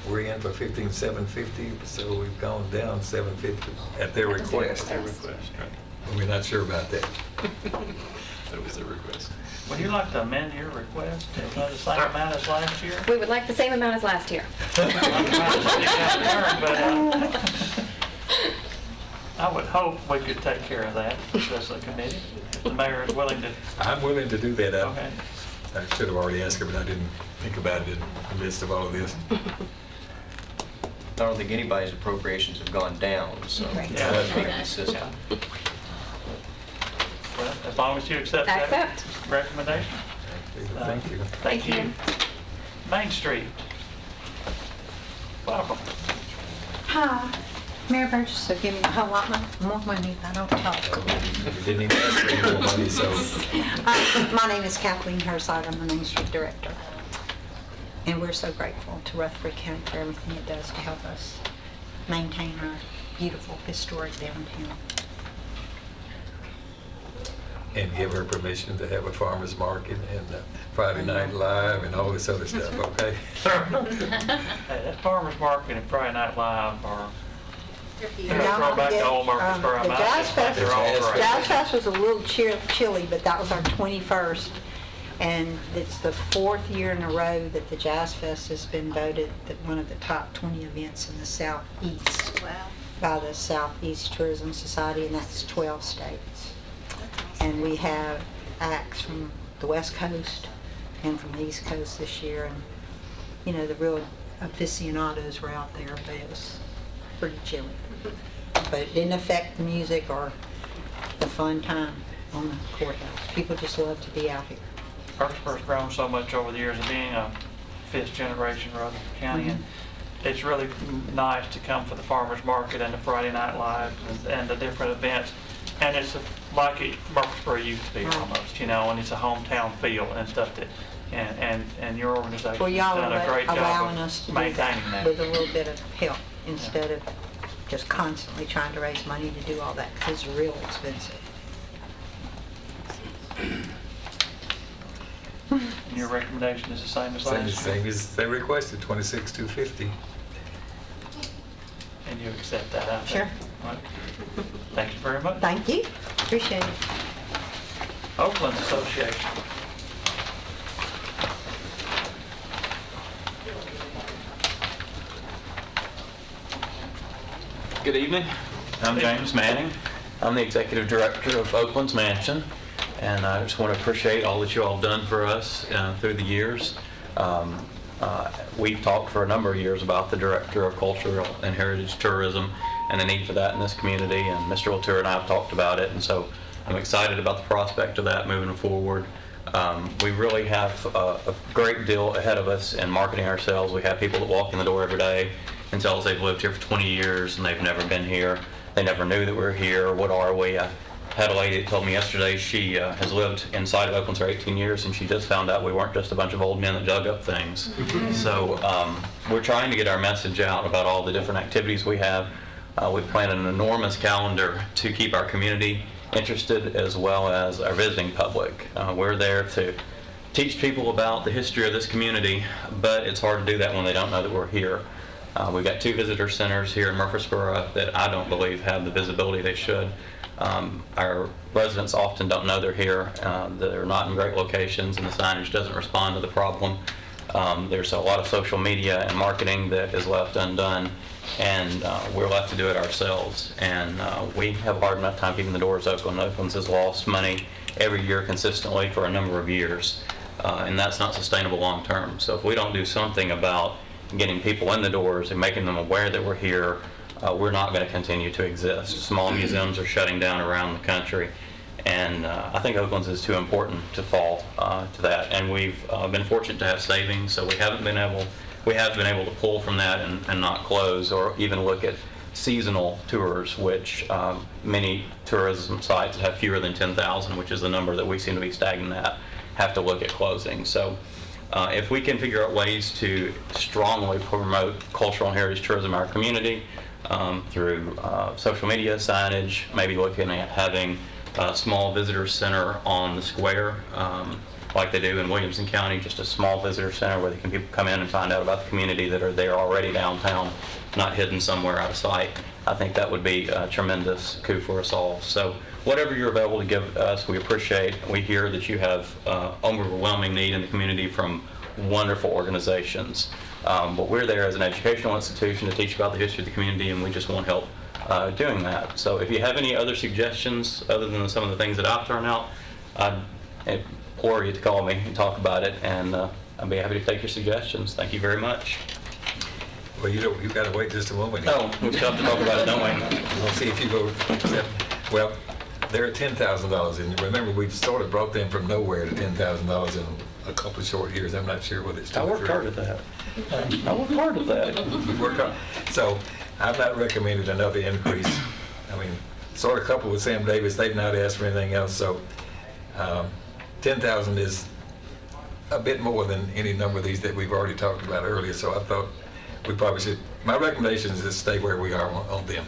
we're in for 15,750, so we've gone down 750 at their request. Their request, right. But we're not sure about that. That was their request. Would you like to amend your request to the same amount as last year? We would like the same amount as last year. I'm trying to stick out the term, but I would hope we could take care of that as a committee. If the mayor is willing to. I'm willing to do that. Okay. I should have already asked her, but I didn't think about it in the midst of all of this. I don't think anybody's appropriations have gone down, so Right. it has been consistent. Well, as long as you accept I that accept. recommendation. Thank you. Thank you. Main Street. Welcome. Hi, Mayor Burgess, so give me a whole lot more money if I don't talk. You didn't even ask for any more money, so My name is Kathleen Herzog, I'm the Main Street Director. And we're so grateful to Rutherford County for everything it does to help us maintain our beautiful historic downtown. and give her permission to have a farmer's market and Friday Night Live and all this other stuff, okay? Hey, that farmer's market and Friday Night Live are, And throw back to old Murfreesboro. The Jazz Fest, They're all great. Jazz Fest was a little chilly, but that was our 21st. And it's the 4th year in a row that the Jazz Fest has been voted one of the top 20 events in the Southeast. Wow. By the Southeast Tourism Society, and that's 12 states. And we have acts from the West Coast and from the East Coast this year. And, you know, the real aficionados were out there, but it was pretty chilly. But it didn't affect the music or the fun time on the courthouse. People just love to be out here. Murfreesboro's grown so much over the years of being a fifth generation Rutherford County. And it's really nice to come for the farmer's market and the Friday Night Live and the different events. And it's like Murfreesboro used to be almost, you know, and it's a hometown feel and stuff that and your organization's Well, y'all done a are great allowing job us to of do maintaining that that. with a little bit of help instead of just constantly trying to raise money to do all that, because it's real expensive. And your recommendation is the same as last year? Same as they requested, 26,250. And you accept that, I think? Sure. All right. Thank you very much. Thank you, appreciate it. Oakland Association. Good evening. I'm James Manning. I'm the Executive Director of Oakland's Mansion, and I just want to appreciate all that you all have done for us through the years. We've talked for a number of years about the Director of Cultural and Heritage Tourism and the need for that in this community, and Mr. Latour and I have talked about it, and so I'm excited about the prospect of that moving forward. We really have a great deal ahead of us in marketing ourselves. We have people that walk in the door every day and tell us they've lived here for 20 years and they've never been here. They never knew that we're here. What are we? I had a lady that told me yesterday she has lived inside of Oakland for 18 years and she just found out we weren't just a bunch of old men that dug up things. So we're trying to get our message out about all the different activities we have. We've planned an enormous calendar to keep our community interested as well as our visiting public. We're there to teach people about the history of this community, but it's hard to do that when they don't know that we're here. We've got 2 visitor centers here in Murfreesboro that I don't believe have the visibility they should. Our residents often don't know they're here. They're not in great locations and the signage doesn't respond to the problem. There's a lot of social media and marketing that is left undone, and we're left to do it ourselves. And we have a hard enough time keeping the doors open. Oakland's has lost money every year consistently for a number of years, and that's not sustainable long term. So if we don't do something about getting people in the doors and making them aware that we're here, we're not going to continue to exist. Small museums are shutting down around the country, and I think Oakland's is too important to fall to that. And we've been fortunate to have savings, so we have been able to pull from that and not close or even look at seasonal tours, which many tourism sites that have fewer than 10,000, which is the number that we seem to be stagnant at, have to look at closing. So if we can figure out ways to strongly promote cultural and heritage tourism in our community through social media, signage, maybe looking at having a small visitor center on the square like they do in Williamson County, just a small visitor center where people come in and find out about the community that are there already downtown, not hidden somewhere out of sight. I think that would be a tremendous coup for us all. So whatever you're available to give us, we appreciate. We hear that you have overwhelming need in the community from wonderful organizations. But we're there as an educational institution to teach about the history of the community, and we just want help doing that. So if you have any other suggestions other than some of the things that I've thrown out, I'd implore you to call me and talk about it, and I'd be happy to take your suggestions. Thank you very much. Well, you've got to wait just a moment. Oh, we still have to talk about it, don't we? We'll see if you go, well, they're at $10,000, and remember, we've sort of brought them from nowhere to $10,000 in a couple of short years. I'm not sure whether it's 2 I or 3. worked hard at that. I worked hard at that. You worked hard. So I've not recommended another increase. I mean, sort of coupled with Sam Davis, they've not asked for anything else, so 10,000 is a bit more than any number of these that we've already talked about earlier, so I thought we probably should, my recommendation is to stay where we are on them.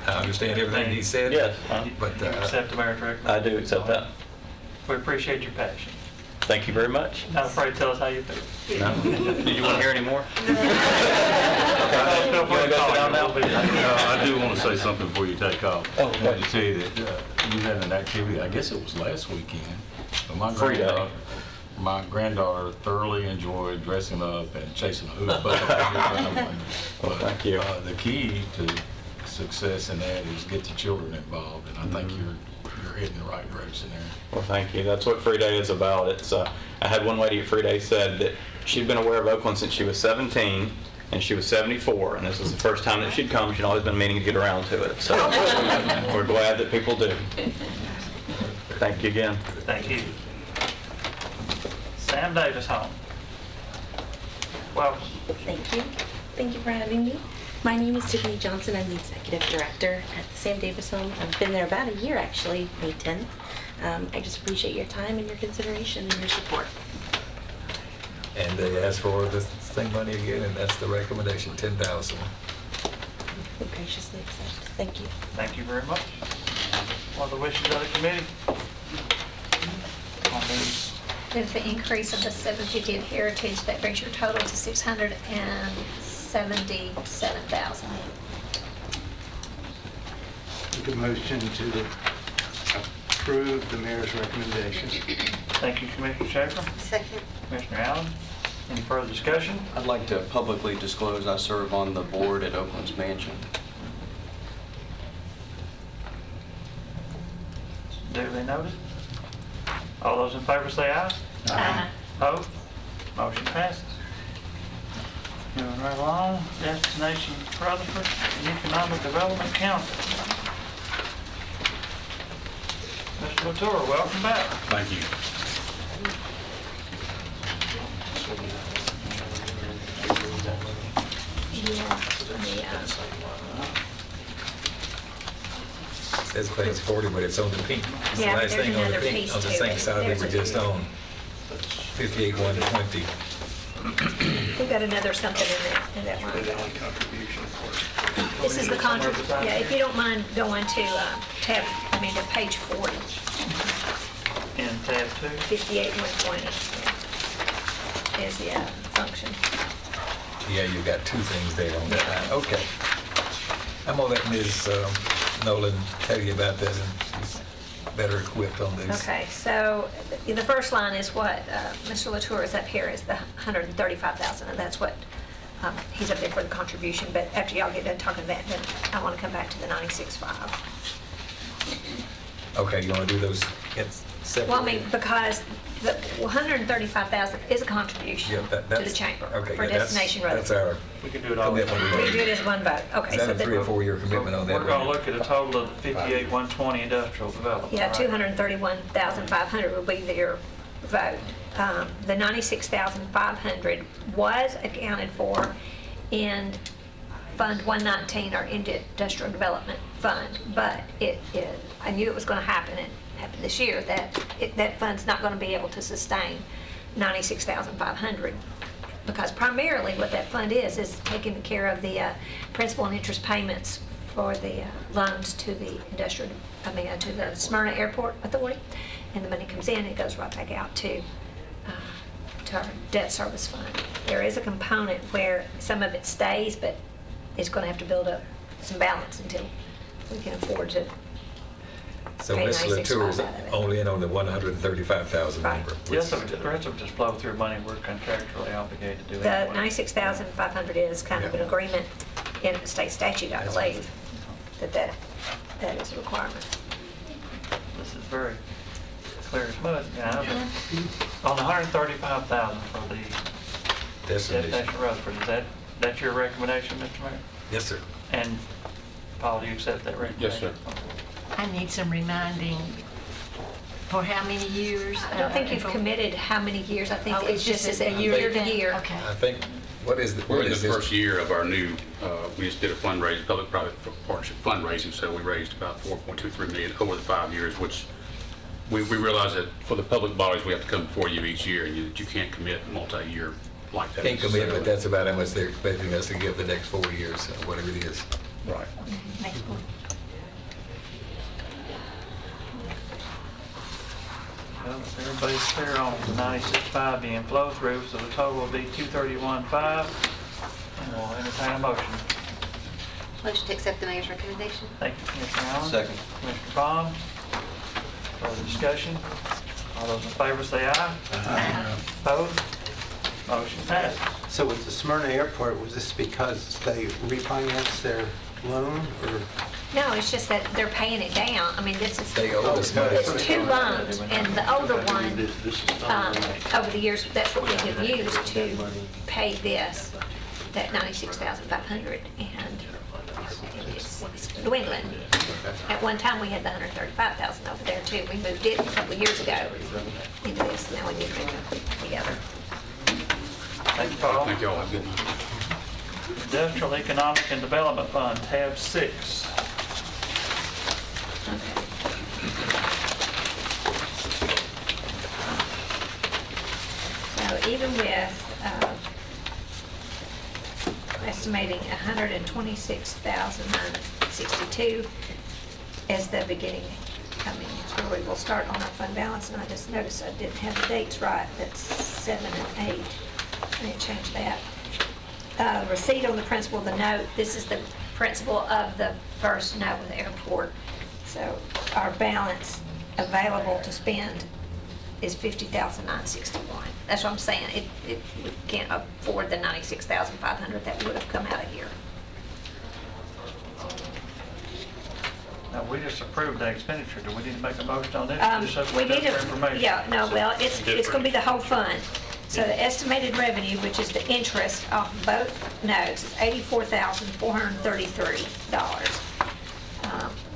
I understand everything he said. Yes. But You accept the mayor's recommendation? I do accept that. We appreciate your passion. Thank you very much. Not afraid to tell us how you feel. No. Did you want to hear any more? You want to go sit down now? I do want to say something before you take off. Oh, I wanted to tell you that you had an activity, I guess it was last weekend, but my granddaughter thoroughly enjoyed dressing up and chasing a hoop. But thank you. The key to success in that is get the children involved, and I think you're heading the right direction there. Well, thank you. That's what Free Day is about. It's I had one lady at Free Day said that she'd been aware of Oakland since she was 17, and she was 74, and this was the first time that she'd come. She'd always been meaning to get around to it. So we're glad that people do. Thank you again. Thank you. Sam Davis home. Welcome. Thank you. Thank you for having me. My name is Tiffany Johnson. I'm the Executive Director at the Sam Davis Home. I've been there about a year, actually, May 10th. I just appreciate your time and your consideration and your support. And they asked for the same money again, and that's the recommendation, 10,000. We graciously accept. Thank you. Thank you very much. What are the wishes of the committee? On these? With the increase of the 750th Heritage, that brings your total to $677,000. Make a motion to approve the mayor's recommendation. Thank you, Commissioner Schaefer. Second. Commissioner Allen, any further discussion? I'd like to publicly disclose I serve on the board at Oakland's Mansion. Duly noted. All those in favor say aye. Aye. Opposed? Motion passes. Moving right along, Destination Rutherford and Economic Development Council. Mr. Latour, welcome back. Thank you. Says page 40, but it's on the pink. It's the Yeah, last there's thing on the another pink, piece on the to same it. side we There's were a- just on. 58,120. We've got another something in that line. This is the contribution. Yeah, if you don't mind going to to page 40, In tab 2. 58,120 is the function. Yeah, you got two things there on that line. Okay. I'm gonna let Ms. Nolan tell you about that, and she's better equipped on this. Okay, so the first line is what Mr. Latour is up here is the 135,000, and that's what he's up there for the contribution. But after y'all get done talking about that, then I want to come back to the 96.5. Okay, you wanna do those separately? Well, I mean, because the 135,000 is a contribution Yeah, to the that's- chamber okay, for yeah, that's- Destination That's Rutherford. our We can do it all. commitment. We do it as one vote. Okay, Is that so a 3 or then, 4 year commitment on that? We're going to look at a total of 58,120 industrial development. yeah, right? 231,500 will be their vote. The 96,500 was accounted for in Fund 119, our Industrial Development Fund, but I knew it was going to happen, and happened this year, that fund's not going to be able to sustain 96,500, because primarily what that fund is taking care of the principal and interest payments for the loans to the to the Smyrna Airport Authority, and the money comes in, it goes right back out to our debt service fund. There is a component where some of it stays, but it's going to have to build up some balance until we can afford to So pay Ms. 96 Latour is out of it. only in on the 135,000 Right. number. Yes, the rest of it just flow through money we're contractually obligated to do The anyway. 96,500 is kind of an agreement in the state statute, I believe, that is a requirement. This is very clear as mud now, but on the 135,000 for the Destination Rutherford, that's your recommendation, Mr. Mayor? Yes, sir. And Paul, do you accept that recommendation? Yes, sir. I need some reminding for how many years? I don't think you've committed how many years. I think Oh, it's just a year to year. Okay. I think, We're in the this? first year of our new, we just did a fundraising, public-private partnership fundraising, so we raised about 4.23 million over the 5 years, which we realize that for the public bodies, we have to come before you each year, and you can't commit multi-year like that. Can't commit, but necessarily. that's about how much they're expecting us to give the next 4 years, or whatever it is. Right. Next one. Well, if everybody's clear on the 96.5 being flow through, so the total will be 231.5, and we'll entertain a motion. Motion to accept the mayor's recommendation. Thank you, Commissioner Allen. Second. Commissioner Baum. Further discussion? All those in favor say aye. Aye. Opposed? Motion passes. So with the Smyrna Airport, was this because they refinanced their loan, or? No, it's just that they're paying it down. I mean, this is, They owe us money. it's two loans, and the older one, over the years, that's what we have used to pay this, that 96,500, and it's dwindling. At one time, we had the 135,000 over there too. We moved it a couple of years ago into this, now we need to bring it together. Thank you, Paul. Thank you all. Have a good night. Industrial Economic and Development Fund, tab 6. even with estimating 126,962 as the beginning coming, where we will start on our fund balance. And I just noticed I didn't have the dates right. That's 7 and 8. I need to change that. Receipt on the principal of the note. This is the principal of the first note with the airport. So our balance available to spend is $50,961. That's what I'm saying. We can't afford the $96,500 that would have come out of here. Now, we just approved the expenditure. Do we need to make a motion on this? Just We need for to, information. yeah, no, well, it's going to be the whole fund. So the estimated revenue, which is the interest off both notes, is $84,433.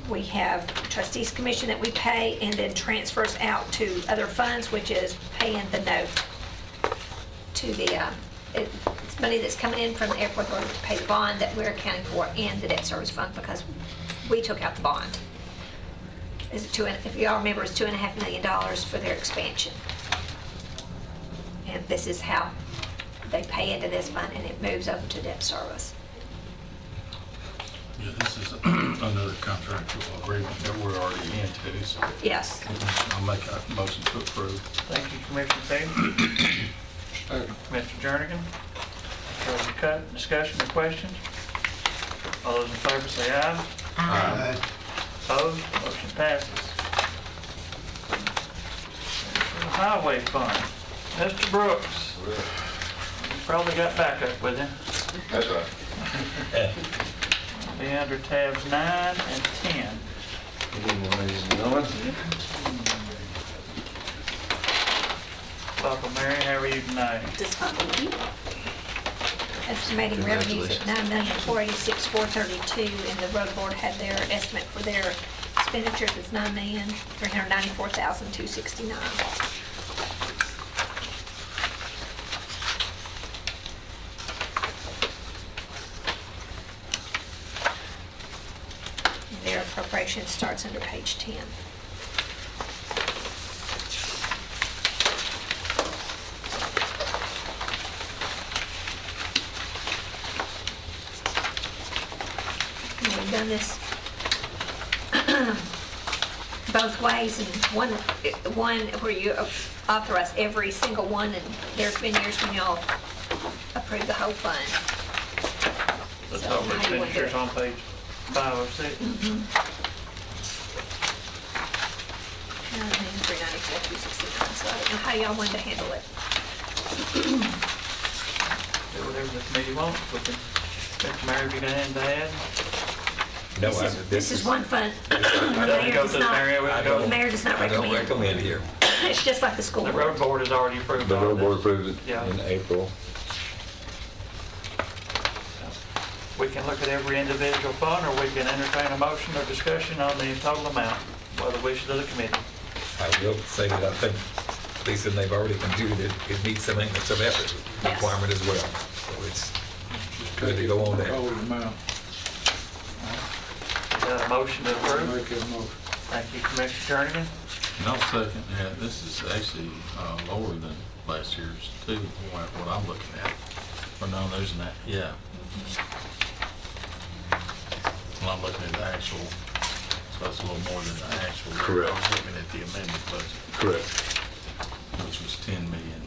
We have trustees commission that we pay and then transfers out to other funds, which is paying the note to the, it's money that's coming in from the airport authority to pay the bond that we're accounting for and the debt service fund because we took out the bond. If you all remember, it's $2.5 million for their expansion. And this is how they pay into this fund and it moves over to debt service. Yeah, this is another contractual agreement that we're already into, so. Yes. I'll make a motion to approve. Thank you, Commissioner Taylor. Mr. Jernigan. Further discussion or questions? All those in favor say aye. Aye. Opposed? Motion passes. Highway Fund. Mr. Brooks. You probably got backup with him. That's right. Be under tabs 9 and 10. Good evening, ladies and gentlemen. Papa Mary, how are you tonight? Just fine, thank you. Estimating revenues at $9,486,432 and the road board had their estimate for their expenditures is $9,394,269. Their appropriation starts under page 10. And we've done this both ways, and one where you authorize every single one, and there's been years when y'all approve the whole fund. The So, total how you wanna do expenditures it? on page 5 or 6. $9,394,269, so I don't know how y'all want to handle it. Do whatever the committee wants. We can, Mr. Mayor, if you got anything to add? No, This is one fund. The Doesn't mayor go does to the mayor, we not, go- the mayor does not I don't recommend. recommend here. It's just like the school The board. road board has already approved The all road board this. approved it Yeah. in April. We can look at every individual fund, or we can entertain a motion or discussion on the total amount, by the wishes of the committee. I will say that I think, Lisa, and they've already computed it, it meets the maintenance of effort requirement as well. So it's good to go on there. Got a motion to approve? Make that motion. Thank you, Commissioner Jernigan. No, second, yeah, this is actually lower than last year's too, what I'm looking at. Or no, there's not, yeah. Well, I'm looking at the actual, so it's a little more than the actual. Correct. I'm looking at the amended budget, Correct. which was 10 million.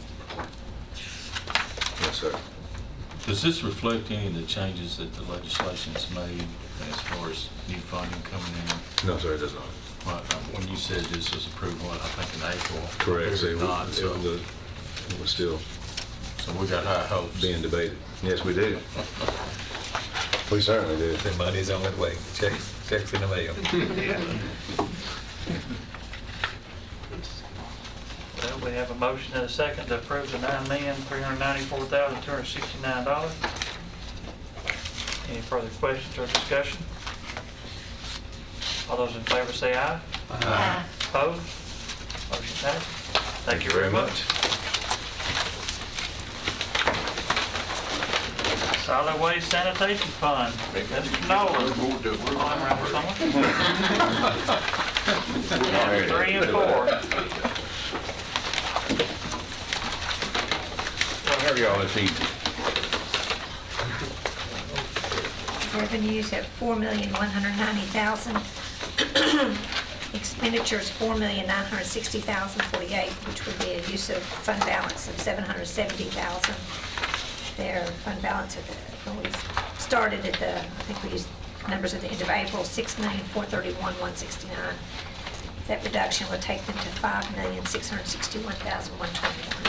Yes, sir. Does this reflect any of the changes that the legislation's made as far as new funding coming in? No, sir, it does not. Well, when you said this was approved, what, I think in April? Correct. So It was not, so, it was still so we got high hopes. being debated. Yes, we did. We certainly did. The money's on its way. Checks in the mail. Well, we have a motion and a second to approve the $9,394,269. Any further questions or discussion? All those in favor say aye. Aye. Opposed? Motion passes. Thank you very much. Solid Waste Sanitation Fund, Mr. Nolan. Oh, I'm around somewhere. 3 and 4. How are y'all this evening? Revenues at $4,190,000. Expenditures $4,960,048, which would be a use of fund balance of $770,000. Their fund balance when we started at the, I think we used numbers at the end of April, $6,431,169. That reduction would take them to $5,661,121.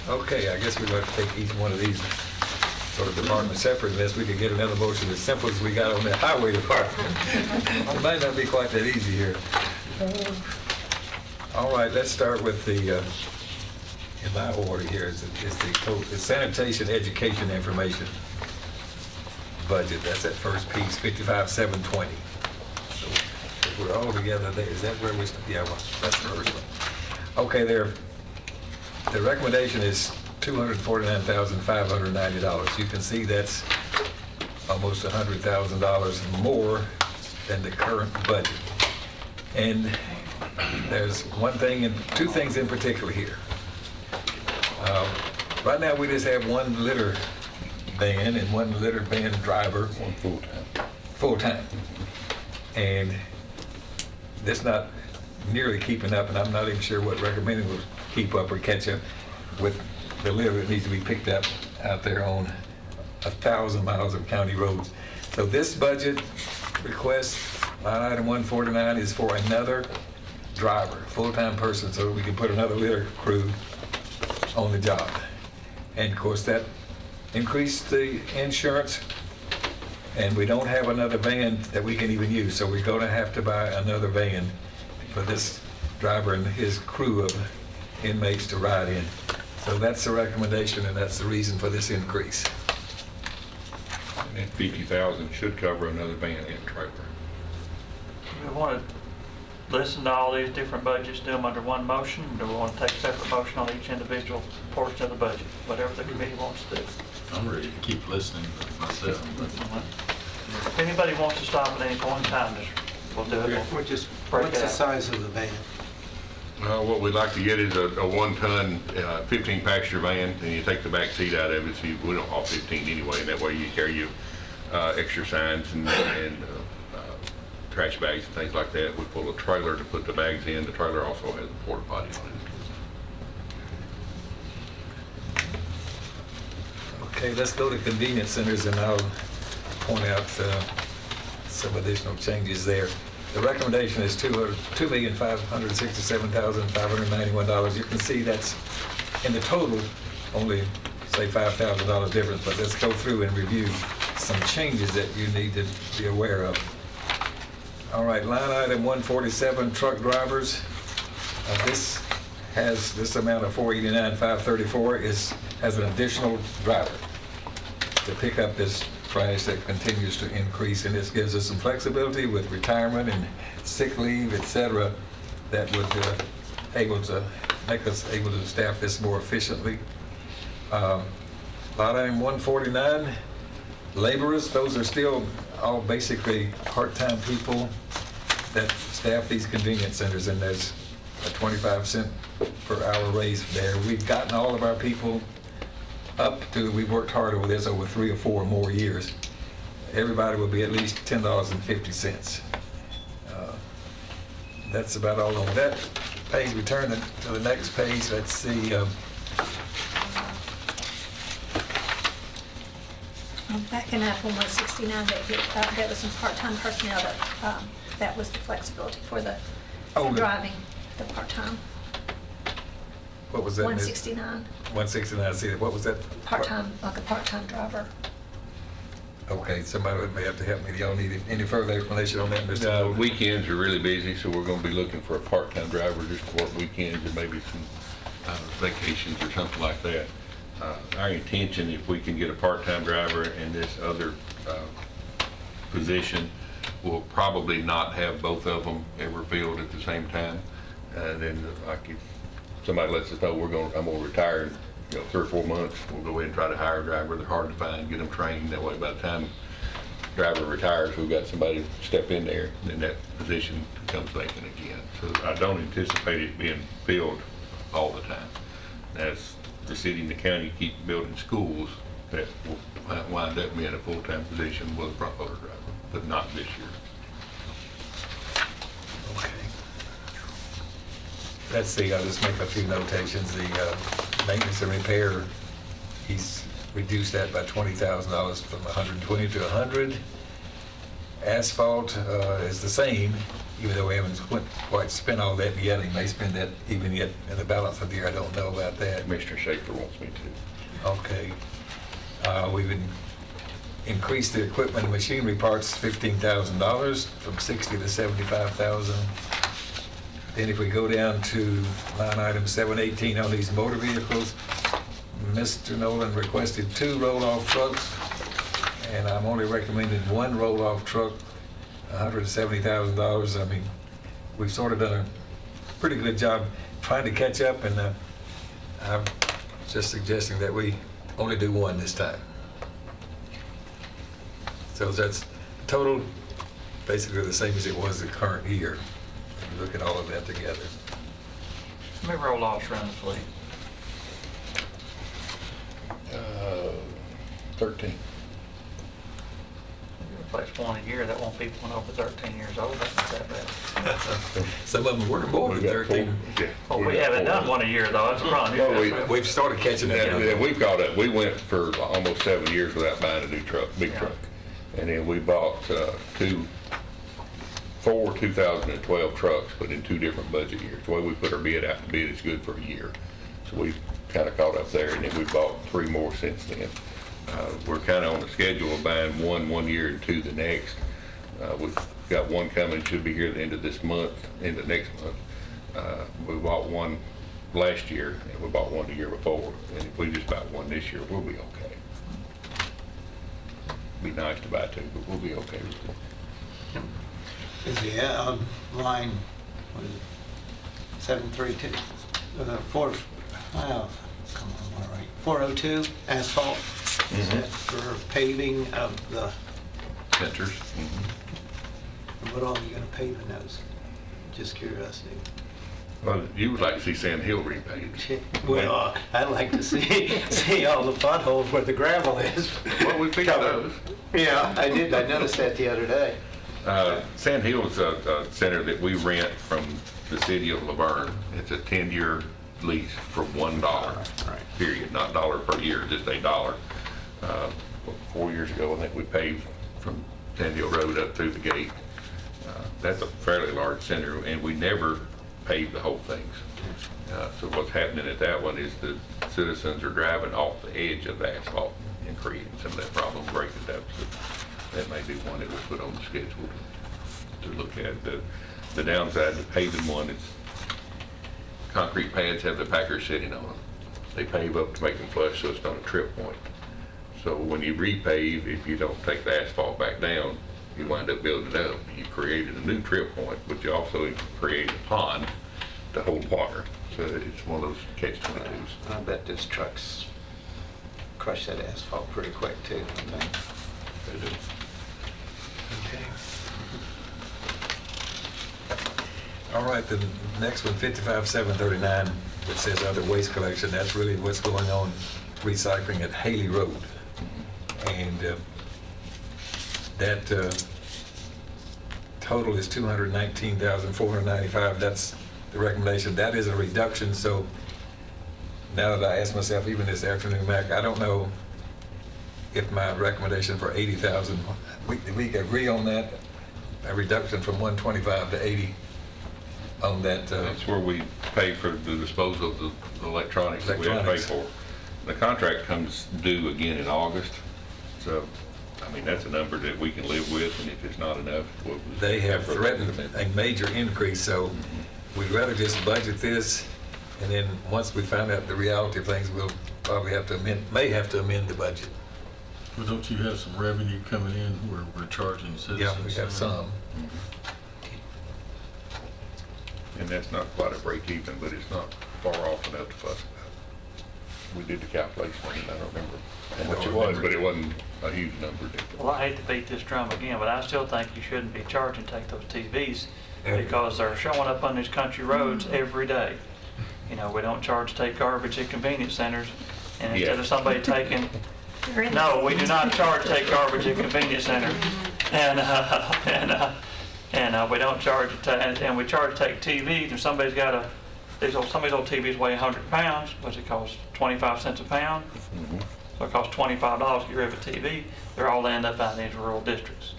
Okay, I guess we're going to take each one of these sort of departments separate, unless we could get another motion as simple as we got on the highway department. It might not be quite that easy here. All right, let's start with the, in my order here, is the sanitation education information budget. That's that first piece, 55,720. So if we're all together there, is that where we, yeah, well, that's the first one. Okay, there. The recommendation is $249,590. You can see that's almost $100,000 more than the current budget. And there's two things in particular here. Right now, we just have one litter van and one litter van driver. One full-time. Full-time. And that's not nearly keeping up, and I'm not even sure what recommended will keep up or catch up with the litter that needs to be picked up out there on 1,000 miles of county roads. So this budget request, line item 149, is for another driver, full-time person, so we can put another litter crew on the job. And of course, that increased the insurance, and we don't have another van that we can even use, so we're going to have to buy another van for this driver and his crew of inmates to ride in. So that's the recommendation, and that's the reason for this increase. And 50,000 should cover another van and trailer. We want to listen to all these different budgets, do them under one motion, or do we want to take separate motion on each individual portion of the budget, whatever the committee wants to do. I'm ready to keep listening myself. If anybody wants to stop at any point in time, we'll do it. We're just, Break what's it the out. size of the van? What we'd like to get is a 1-ton, 15 passenger van, and you take the back seat out of it, so we don't haul 15 anyway, and that way you carry your extra signs and trash bags and things like that. We pull a trailer to put the bags in. The trailer also has a porta potty on it. Okay, let's go to convenience centers, and I'll point out some additional changes there. The recommendation is $2,567,591. You can see that's in the total only, say, $5,000 difference, but let's go through and review some changes that you need to be aware of. All right, line item 147, truck drivers. This amount of $489,534 has an additional driver to pick up this price that continues to increase, and this gives us some flexibility with retirement and sick leave, etc., that would make us able to staff this more efficiently. Line item 149, laborers. Those are still all basically part-time people that staff these convenience centers, and there's a 25-cent per hour raise there. We've gotten all of our people up to, we've worked hard over this over 3 or 4 more years. Everybody will be at least $10.50. That's about all on that page. We turn to the next page. Let's see. Backing up on 169, that was some part-time personnel that was the flexibility for the driving, the part-time. What was that? 169. 169, I see that. What was that? Part-time, like a part-time driver. Okay, somebody may have to help me. Do y'all need any further explanation on that, Mr. Weekends are really busy, so we're going to be looking for a part-time driver just to work weekends and maybe some vacations or something like that. Our intention, if we can get a part-time driver in this other position, we'll probably not have both of them ever filled at the same time. Then, like, if somebody lets us know I'm going to retire in 3 or 4 months, we'll go ahead and try to hire a driver. They're hard to find, get them trained. That way, by the time driver retires, we've got somebody step in there, and then that position becomes vacant again. So I don't anticipate it being filled all the time. As the city and the county keep building schools, that will wind up being a full-time position with a front loader driver, but not this year. Okay. Let's see, I'll just make a few notations. The maintenance and repair, he's reduced that by $20,000 from 120 to 100. Asphalt is the same, even though we haven't quite spent all that yet. He may spend that even yet in the balance of the year. I don't know about that. Commissioner Schaefer wants me to. Okay. We've increased the equipment and machinery parts $15,000 from 60 to 75,000. Then if we go down to line item 718 on these motor vehicles, Mr. Nolan requested 2 roll-off trucks, and I'm only recommending 1 roll-off truck, $170,000. I mean, we've sort of done a pretty good job trying to catch up, and I'm just suggesting that we only do 1 this time. So that's total, basically the same as it was the current year. If you look at all of that together. How many roll-offs run the fleet? 13. Replace 1 a year, that won't be one over 13 years old. That's not that bad. Some of them were more than 13. Well, we haven't done 1 a year though, that's a problem. We've started catching that. Yeah, we've caught up. We went for almost 7 years without buying a new truck, big truck. And then we bought 4 2012 trucks, but in 2 different budget years. The way we put our bid out, the bid is good for a year. So we've kind of caught up there, and then we bought 3 more since then. We're kind of on the schedule of buying 1 year and 2 the next. We've got 1 coming, should be here at the end of this month, end of next month. We bought 1 last year, and we bought 1 the year before. And if we just buy 1 this year, we'll be okay. Be nice to buy 2, but we'll be okay with it. Is the line, what is it, 732, 402 asphalt? Is that for paving of the, Centers. what all are you gonna pave in those? Just curiosity. Well, you would like to see Sand Hill repaved. Well, I'd like to see all the potholes where the gravel is. Well, we fixed those. Yeah, I did, I noticed that the other day. Sand Hill is a center that we rent from the city of Laverne. It's a 10-year lease for $1, period, not dollar per year, just $1. 4 years ago, I think we paved from Sand Hill Road up through the gate. That's a fairly large center, and we never paved the whole things. So what's happening at that one is the citizens are driving off the edge of the asphalt and creating some of that problem, breaking it up. So that may be one that we'll put on the schedule to look at. The downside, the paving one, is concrete pads have the packers sitting on them. They pave up to make them flush so it's not a trip point. So when you repave, if you don't take the asphalt back down, you wind up building it up. You created a new trip point, but you also created a pond to hold water. So it's one of those catch-22s. I bet those trucks crush that asphalt pretty quick too, I think. They do. Okay. All right, the next one, 55739, which says other waste collection. That's really what's going on, recycling at Haley Road. And that total is $219,495. That's the recommendation. That is a reduction. So now that I ask myself, even this afternoon, Mac, I don't know if my recommendation for 80,000, we agree on that, a reduction from 125 to 80 on that. That's where we pay for the disposal of the electronics that we have to pay for. The contract comes due again in August. So, I mean, that's a number that we can live with, and if it's not enough, they have threatened a major increase, so we'd rather just budget this, and then once we find out the reality of things, we'll probably have to may have to amend the budget. Well, don't you have some revenue coming in where we're charging citizens? Yeah, we have some. And that's not quite a break even, but it's not far off enough to fuss about. We did the calculation, and I don't remember how much it was, but it wasn't a huge number. Well, I hate to beat this drum again, but I still think you shouldn't be charging to take those TVs Yeah. because they're showing up on these country roads every day. You know, we don't charge to take garbage at convenience centers, and instead of somebody taking, no, we do not charge to take garbage at convenience centers, and we don't charge to, and we charge to take TVs. If somebody's got a, some of these old TVs weigh 100 pounds, what's it cost? 25 cents a pound. So it costs $25 to get rid of a TV. They're all end up out in these rural districts.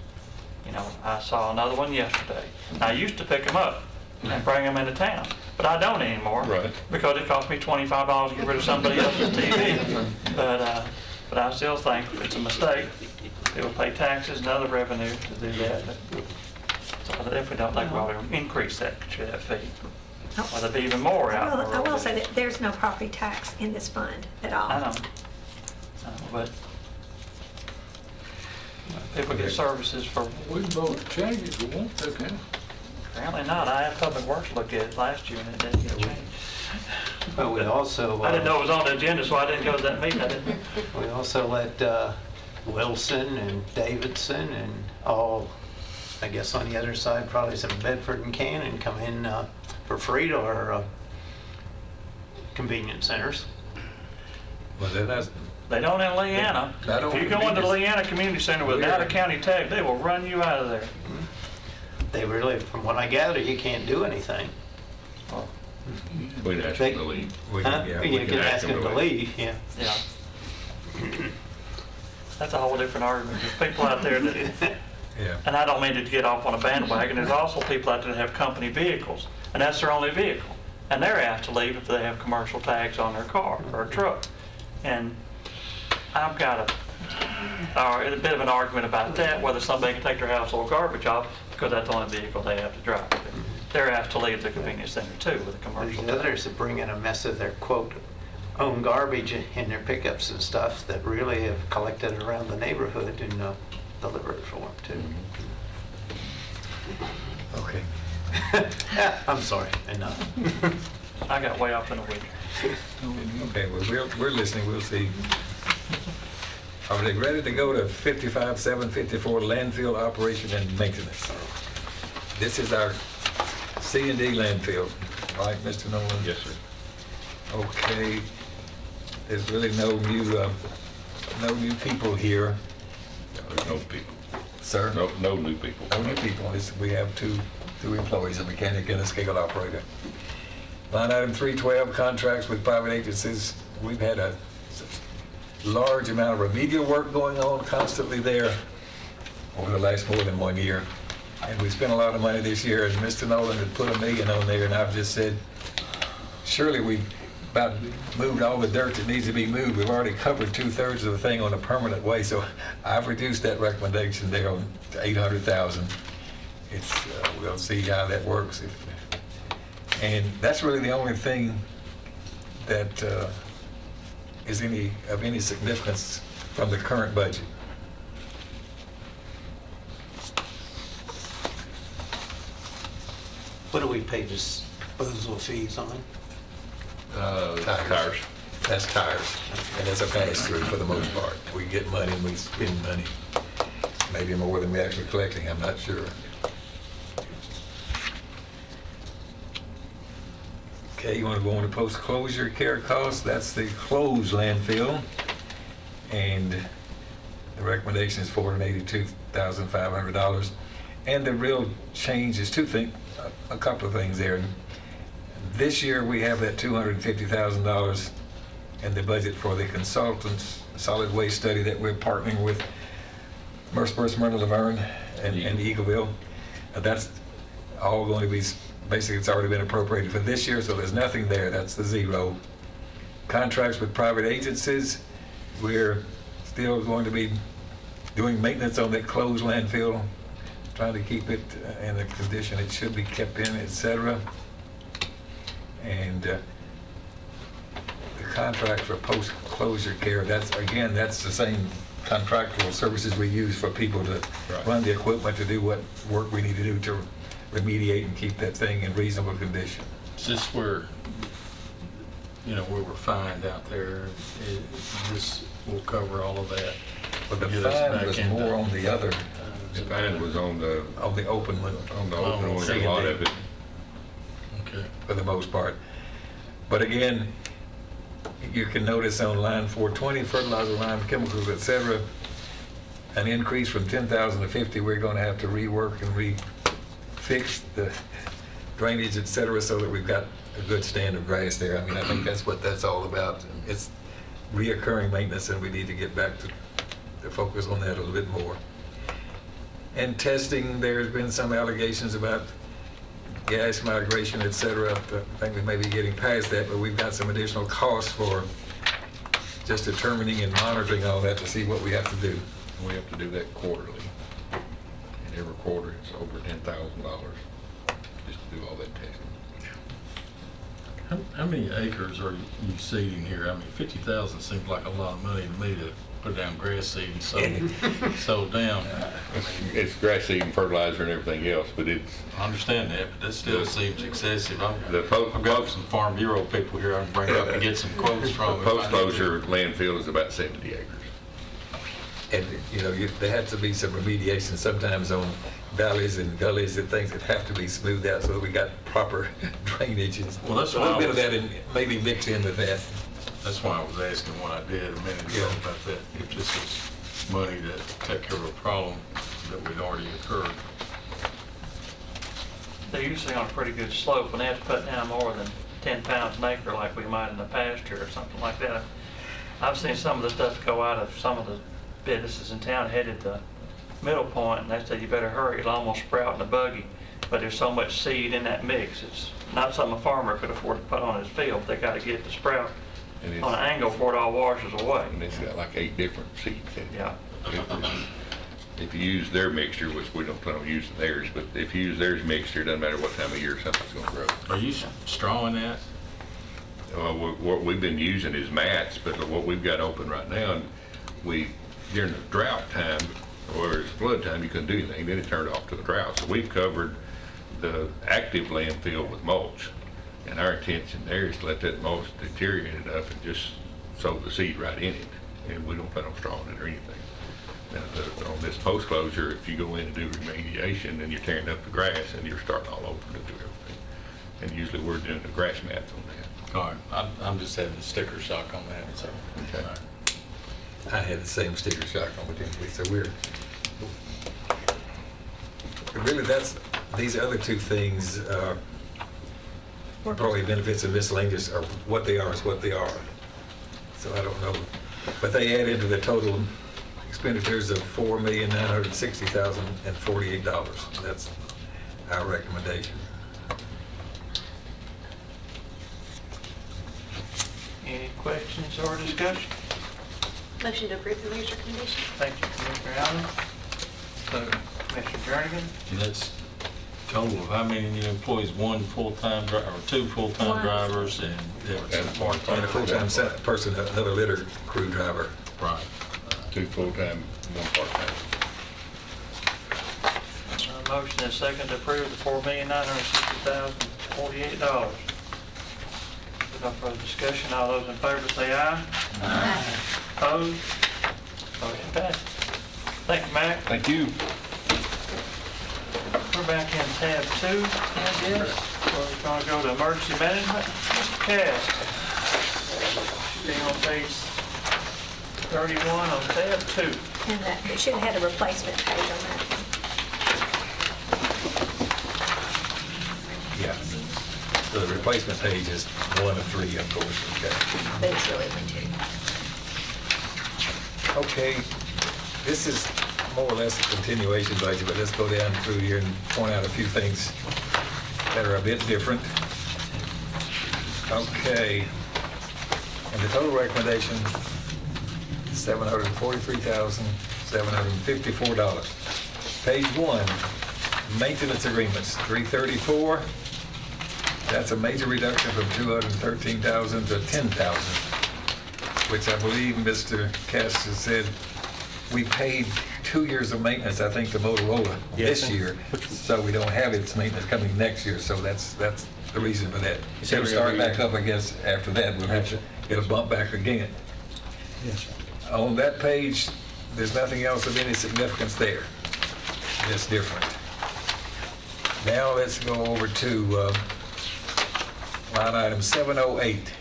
You know, I saw another one yesterday. I used to pick them up and bring them into town, but I don't anymore. Right. Because it cost me $25 to get rid of somebody else's TV. But I still think it's a mistake. They will pay taxes and other revenue to do that. So if we don't, like, we'll increase that fee. Or there'll be even more out there. I will say that there's no property tax in this fund at all. I know, but people get services for. We can vote to change it if we want to, can we? Apparently not. I had Public Works look at it last year and it didn't get changed. But we also... I didn't know it was on the agenda, so I didn't go to that meeting. I didn't. We also let Wilson and Davidson and all, I guess on the other side, probably some Bedford and Cannon come in for free to our convenience centers. Well, then that's, They don't in Leanna. Not If on you go into the convenience. Leanna Community Center without a county tag, they will run you out of there. They really, from what I gather, you can't do anything. We'd ask them to leave. Huh? You can ask them to leave, yeah. Yeah. That's a whole different argument. There's people out there that, yeah. and I don't mean to get off on a bandwagon, there's also people out there that have company vehicles, and that's their only vehicle. And they're asked to leave if they have commercial tags on their car or a truck. And I've got a bit of an argument about that, whether somebody can take their household garbage off, because that's the only vehicle they have to drive. They're asked to leave the convenience center too with a commercial There's tag. others that bring in a mess of their, quote, own garbage in their pickups and stuff that really have collected around the neighborhood and deliver it for them too. Okay. I'm sorry, enough. I got way off in a week. Okay, well, we're listening, we'll see. Are they ready to go to 55-754 landfill operation and maintenance? This is our C&D landfill, right, Mr. Nolan? Yes, sir. Okay, there's really no new people here. There's no people. Sir? No new people. No new people. We have two employees, a mechanic and a scale operator. Line item 312, contracts with private agencies. We've had a large amount of remedial work going on constantly there over the last more than 1 year. And we spent a lot of money this year, and Mr. Nolan had put $1 million on there, and I've just said, surely we about moved all the dirt that needs to be moved. We've already covered 2/3 of the thing on a permanent way, so I've reduced that recommendation there on to $800,000. It's, we'll see how that works. And that's really the only thing that is of any significance from the current budget. What do we pay disposal fees on? Tires. That's tires. And that's a pass-through for the most part. We get money and we spend money. Maybe more than we're actually collecting, I'm not sure. Okay, you want to go on to post-closure care costs? That's the closed landfill. And the recommendation is $482,500. And the real change is a couple of things there. This year, we have that $250,000 in the budget for the consultants solid waste study that we're partnering with Mercer, Smyrna, Laverne, and Eagleville. That's all going to be, basically, it's already been appropriated for this year, so there's nothing there. That's the zero. Contracts with private agencies, we're still going to be doing maintenance on that closed landfill, trying to keep it in the condition it should be kept in, etc. And the contract for post-closure care, that's the same contractual services we use for people to run the equipment, to do what work we need to do to remediate and keep that thing in reasonable condition. Is this where we were fined out there, this will cover all of that. But the Get us fine back was into- more on the other, The fine was on the open one. open one, a lot of it. Okay. For the most part. But again, you can notice on line 420, fertilizer, lime, chemicals, et cetera, an increase from 10,000 to 50, we're going to have to rework and refix the drainage, et cetera, so that we've got a good stand of grass there. I mean, I think that's what that's all about. It's reoccurring maintenance, and we need to get back to focus on that a little bit more. And testing, there's been some allegations about gas migration, et cetera. I think we may be getting past that, but we've got some additional costs for just determining and monitoring all that to see what we have to do. We have to do that quarterly. And every quarter, it's over $10,000 just to do all that testing. How many acres are you seeding here? I mean, 50,000 seems like a lot of money to me to put down grass seed and sow down. It's grass seed and fertilizer and everything else, but it's... I understand that, but that still seems excessive. I've The got some Farm Bureau people here I can bring up and get some quotes from. The post-closure landfill is about 70 acres. And, there has to be some remediation sometimes on valleys and gullies and things that have to be smoothed out so that we got proper drainage. Well, that's a little why bit I of was- that and maybe mix in with that. That's why I was asking what I did a minute ago about that, if this was money to take care of a problem that we'd already occurred. They're usually on a pretty good slope when they have to put down more than 10 pounds an acre like we might in the pasture or something like that. I've seen some of the stuff go out of some of the businesses in town headed to Middle Point, and they say you better hurry, it'll almost sprout in a buggy. But there's so much seed in that mix, it's not something a farmer could afford to put on his field. They got to get it to sprout And it's- on an angle before it all washes away. And it's got like 8 different seeds in it. Yeah. If you use their mixture, which we don't plan on using theirs, but if you use theirs mixture, it doesn't matter what time of year something's going to grow. Are you strawing that? What we've been using is mats, but what we've got open right now, during the drought time, or it's flood time, you couldn't do anything, then it turned off to the drought. So we've covered the active landfill with mulch. And our intention there is to let that mulch deteriorate enough and just sow the seed right in it. And we don't plan on strawing it or anything. Now, on this post-closure, if you go in and do remediation, then you're tearing up the grass and you're starting all over to do everything. And usually we're doing the grass mats on that. All right, I'm just having a sticker shock on that, so. Okay. I had the same sticker shock on with him, so really these other two things, employee benefits and miscellaneous, are what they are is what they are. So I don't know, but they add into the total expenditures of $4,960,048. That's our recommendation. Any questions or discussion? Motion to approve the mayor's recommendation. Thank you, Commissioner Allen. So, Commissioner Jernigan? And that's total of how many employees, one full-time driver, or two full-time One. drivers, and some part-time? And a full-time person, another litter crew driver. Right. 2 full-time, 1 part-time. Motion and second to approve the $4,960,048. No further discussion. All those in favor say aye. Aye. Opposed? Motion passes. Thank you, Mac. Thank you. We're back in tab 2, I guess. We're going to go to emergency management. Mr. Cass. Should be on page 31 on tab 2. And it should have had a replacement page on that one. Yeah. So the replacement page is 1 of 3, of course. Okay. But it's really only 2. Okay, this is more or less a continuation budget, but let's go down through here and point out a few things that are a bit different. Okay, and the total recommendation is $743,754. Page 1, maintenance agreements, 334. That's a major reduction from 213,000 to 10,000. Which I believe Mr. Cass has said, we paid 2 years of maintenance, I think, to Motorola this year, so we don't have its maintenance coming next year, so that's the reason for that. It's It'll every start other back year. up, I guess, after that, we'll have to get a bump back again. Yes, sir. On that page, there's nothing else of any significance there that's different. Now let's go over to line item 708.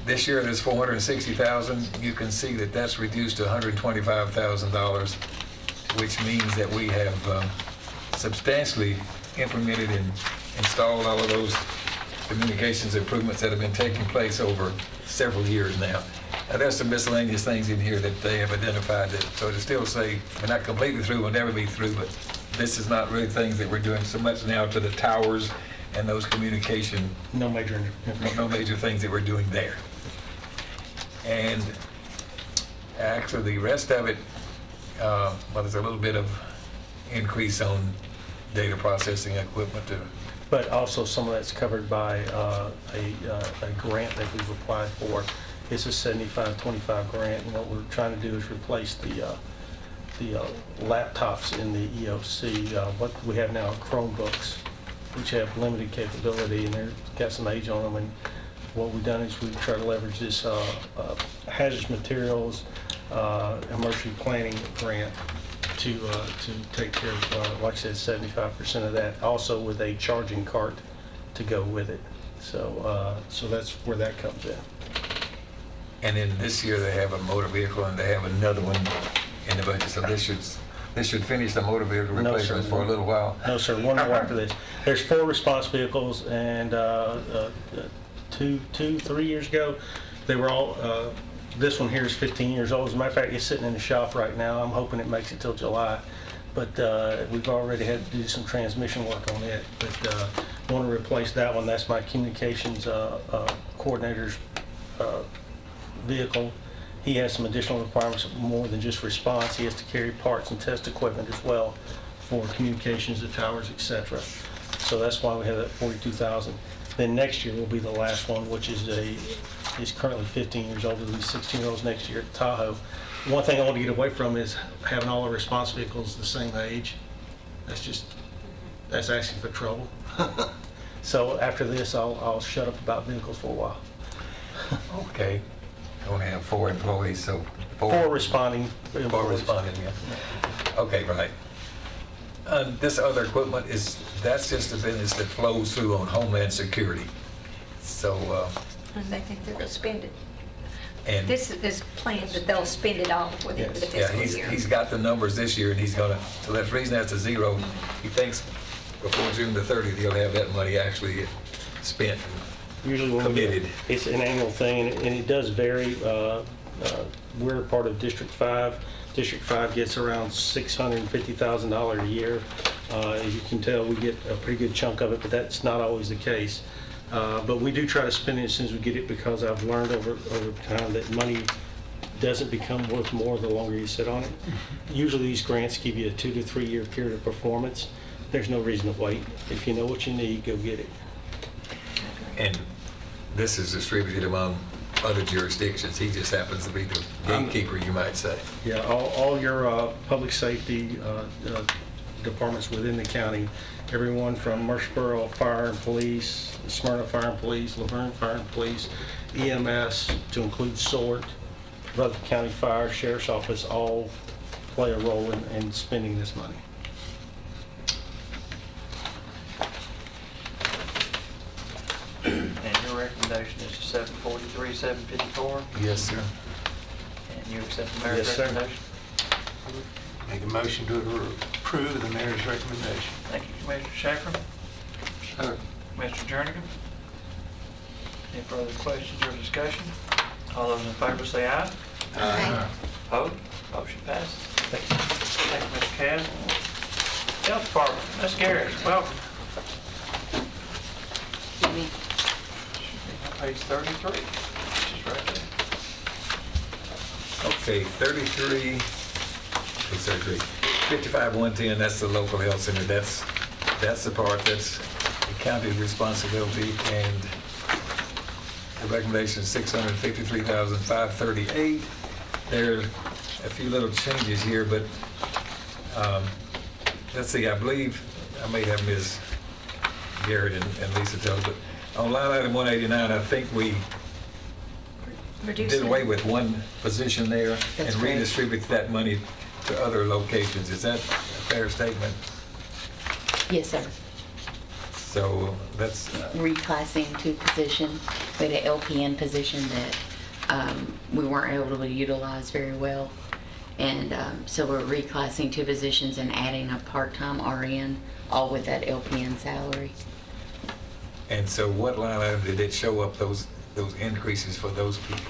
This year there's 460,000. You can see that that's reduced to $125,000, which means that we have substantially implemented and installed all of those communications improvements that have been taking place over several years now. Now, there's some miscellaneous things in here that they have identified that, so to still say we're not completely through, we'll never be through, but this is not really things that we're doing so much now to the towers and those communication, No major no major things that we're doing there. And actually, the rest of it, well, there's a little bit of increase on data processing equipment to, But also some of that's covered by a grant that we've applied for. It's a 75-25 grant, and what we're trying to do is replace the laptops in the EOC. What we have now are Chromebooks, which have limited capability, and they've got some age on them. And what we've done is we've tried to leverage this hazardous materials emergency planning grant to take care of, like I said, 75% of that, also with a charging cart to go with it. So that's where that comes in. and then this year they have a motor vehicle and they have another one in the budget. So this should finish the motor vehicle No, sir. replacements for a little while. No, sir, one more after this. There's 4 response vehicles, and 3 years ago, they were all, this one here is 15 years old. As a matter of fact, it's sitting in the shop right now. I'm hoping it makes it till July. But we've already had to do some transmission work on it. But want to replace that one. That's my communications coordinator's vehicle. He has some additional requirements, more than just response. He has to carry parts and test equipment as well for communications, the towers, etc. So that's why we have that 42,000. Then next year will be the last one, which is currently 15 years old. It'll be 16-year-olds next year at Tahoe. One thing I want to get away from is having all the response vehicles the same age. That's asking for trouble. So after this, I'll shut up about vehicles for a while. Okay. I only have 4 employees, so 4 responding. 4 responding, yeah. Okay, right. This other equipment that's just the business that flows through on Homeland Security. So, And they think they're going to spend it. and This is planned that they'll spend it all before the end of the yeah, fiscal year. he's got the numbers this year and he's gonna, so that's the reason that's a zero. He thinks before June the 30th, he'll have that money actually spent. Usually when Committed. it's an annual thing, and it does vary. We're part of District 5. District 5 gets around $650,000 a year. As you can tell, we get a pretty good chunk of it, but that's not always the case. But we do try to spend it as soon as we get it, because I've learned over time that money doesn't become worth more the longer you sit on it. Usually these grants give you a 2 to 3 year period of performance. There's no reason to wait. If you know what you need, go get it. And this is distributed among other jurisdictions. He just happens to be the gatekeeper, you might say. Yeah, all your public safety departments within the county, everyone from Murfreesboro Fire and Police, Smyrna Fire and Police, Laverne Fire and Police, EMS, to include SORT, Rutherford County Fire, Sheriff's Office, all play a role in spending this money. And your recommendation is 743, 754, Yes, sir. and you accept the mayor's Yes, sir. recommendation? Make a motion to approve the mayor's recommendation. Thank you, Commissioner Shaffer. Sure. Mr. Jernigan? Any further questions or discussion? All those in favor say aye. Aye. Opposed? Motion passes. Thank you, Mr. Cass. Health Department, Ms. Garrett, welcome. Page 33, which is right there. Okay, 55-110, that's the local health center. That's the part that's the county's responsibility, and the recommendation is $653,538. There's a few little changes here, but let's see, I believe I may have Garrett and Lisa tell us, but on line item 189, I think we did away with one position there and redistributed that money to other locations. Is that a fair statement? Yes, sir. So that's, Reclassing two positions. We had an LPN position that we weren't able to utilize very well. And so we're reclassing two positions and adding a part-time RN, all with that LPN salary. and so what line item did it show up those increases for those people?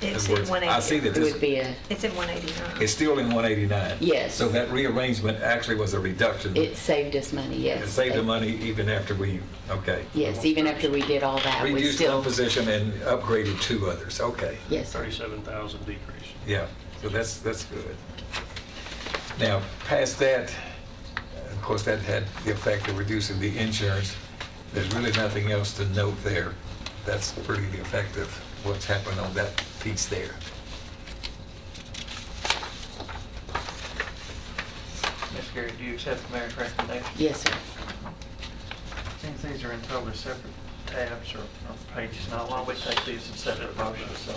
It's In in other words, I see 180. that It this, would be a, It's in 189. it's still in 189. Yes. So that rearrangement actually was a reduction. it saved us money, yes. It saved the money even after we, okay. Yes, even after we did all that, we Reduced still, one position and upgraded two others, okay. yes, sir. 37,000 decrease. Yeah, so that's good. Now, past that, of course, that had the effect of reducing the insurance. There's really nothing else to note there. That's pretty effective, what's happened on that piece there. Ms. Garrett, do you accept the mayor's recommendation? Yes, sir. Since these are in totally separate tabs or pages now, why don't we take these and set it in motion, so.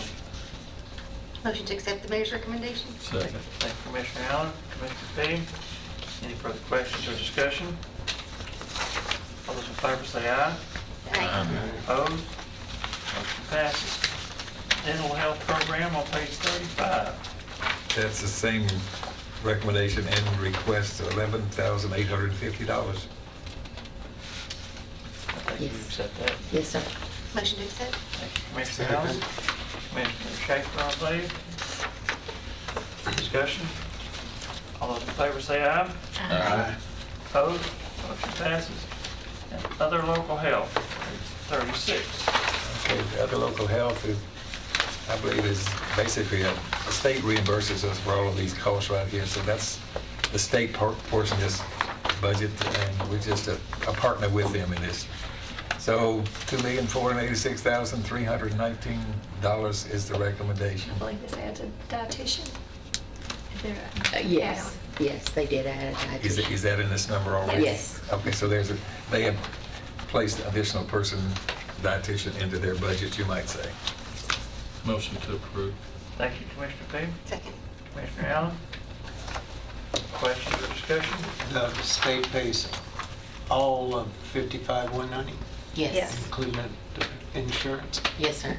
Motion to accept the mayor's recommendation? Thank you, Commissioner Allen. Commissioner Petty, any further questions or discussion? All those in favor say aye. Aye. Opposed? Motion passes. Dental health program on page 35. That's the same recommendation and request, $11,850. I think you Yes. accept that. Yes, sir. Motion to accept? Thank you, Commissioner Allen. Commissioner Schaefer, I believe. Discussion? All those in favor say aye. Aye. Opposed? Motion passes. And other local health, page 36. Okay, the other local health is, I believe, is basically the state reimburses us for all of these costs right here. So that's the state portion of this budget, and we're just a partner with them in this. So $2,486,319 is the recommendation. I believe this adds a dietitian. Is there a Yes, add-on? yes, they did add a dietitian. Is that in this number already? Yes. Okay, so they have placed additional person dietitian into their budget, you might say. Motion to approve. Thank you, Commissioner Petty. Second. Commissioner Allen. Questions or discussion? The state pays all of 55,190, Yes, including the insurance. yes, sir.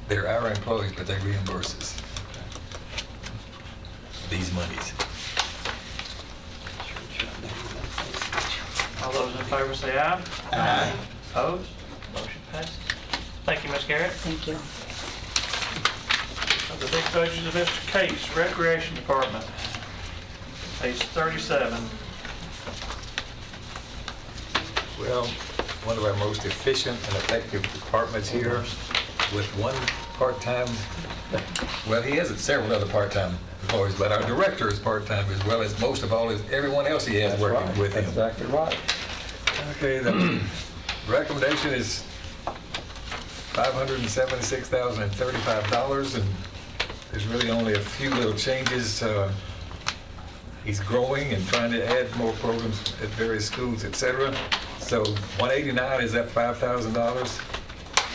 They're our employees, but they reimburse us these monies. All those in favor say aye. Aye. Opposed? Motion passes. Thank you, Ms. Garrett. Thank you. The big budget of Mr. Case, Recreation Department, page 37. Well, one of our most efficient and effective departments here with one part-time, well, he has several other part-time employees, but our director is part-time as well as most of everyone else he has working with him. That's exactly right. Okay, the recommendation is $576,035, and there's really only a few little changes. He's growing and trying to add more programs at various schools, et cetera. So 189 is up $5,000.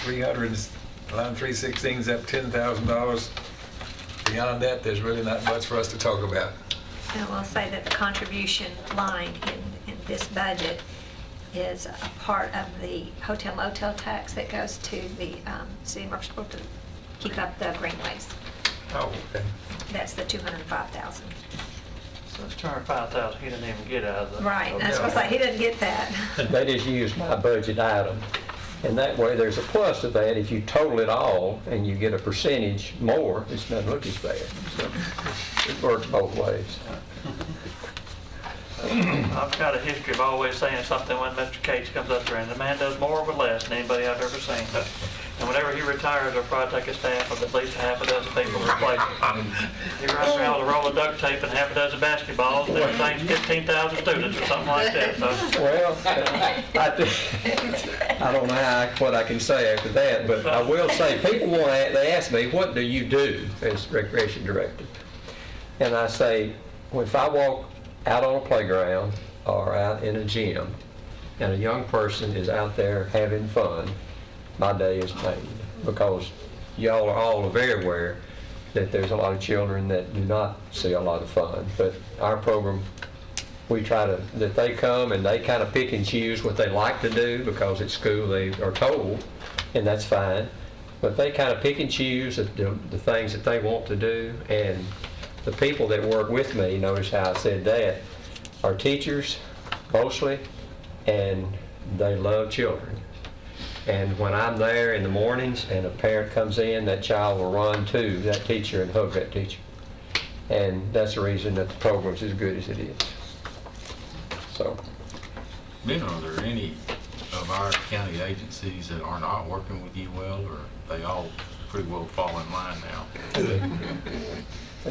300, line 316 is up $10,000. Beyond that, there's really not much for us to talk about. And I will say that the contribution line in this budget is a part of the hotel motel tax that goes to the city of Murfreesboro to keep up the greenways. Oh, okay. That's the 205,000. So it's 205,000 he didn't even get out of the. Right, that's what I was like, he didn't get that. They just use my budget item. And that way, there's a plus to that. If you total it all and you get a percentage more, it doesn't look as bad. So it works both ways. I've got a history of always saying something when Mr. Cates comes up there, and the man does more with less than anybody I've ever seen. And whenever he retires, I'll probably take a staff of at least half a dozen people to replace him. He runs around with a roll of duct tape and half a dozen basketballs, and everything's 15,000 students or something like that, so. Well, I don't know what I can say after that, but I will say, they ask me, what do you do as recreation director? And I say, if I walk out on a playground or out in a gym and a young person is out there having fun, my day is made, because y'all are all very aware that there's a lot of children that do not see a lot of fun. But our program, we try to, that they come and they kind of pick and choose what they like to do, because at school they are told, and that's fine. But they kind of pick and choose the things that they want to do. And the people that work with me, notice how I said that, are teachers mostly, and they love children. And when I'm there in the mornings and a parent comes in, that child will run to that teacher and hug that teacher. And that's the reason that the program's as good as it is. So. Ben, are there any of our county agencies that are not working with you well, or they all pretty well fall in line now? They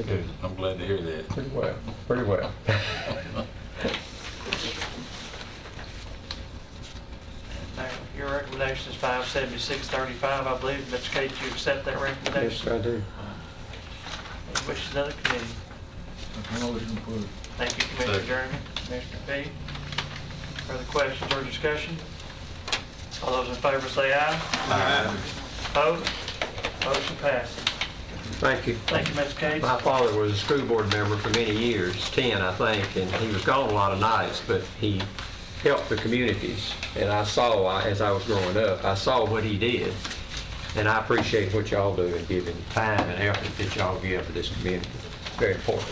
do. Good. I'm glad to hear that. Pretty well. Pretty well. Your recommendation is 576.35, I believe. Mr. Cates, you accept that recommendation? Yes, I do. Any wishes of the committee? Thank you, Commissioner Jeremy. Commissioner Fee? Further questions or discussion? All those in favor say aye. Aye. Opposed? Motion passes. Thank you. Thank you, Mr. Cates. My father was a school board member for many years, 10 I think, and he was gone a lot of nights, but he helped the communities. And I saw, as I was growing up, I saw what he did. And I appreciate what y'all do in giving time and effort that y'all give to this community. It's very important.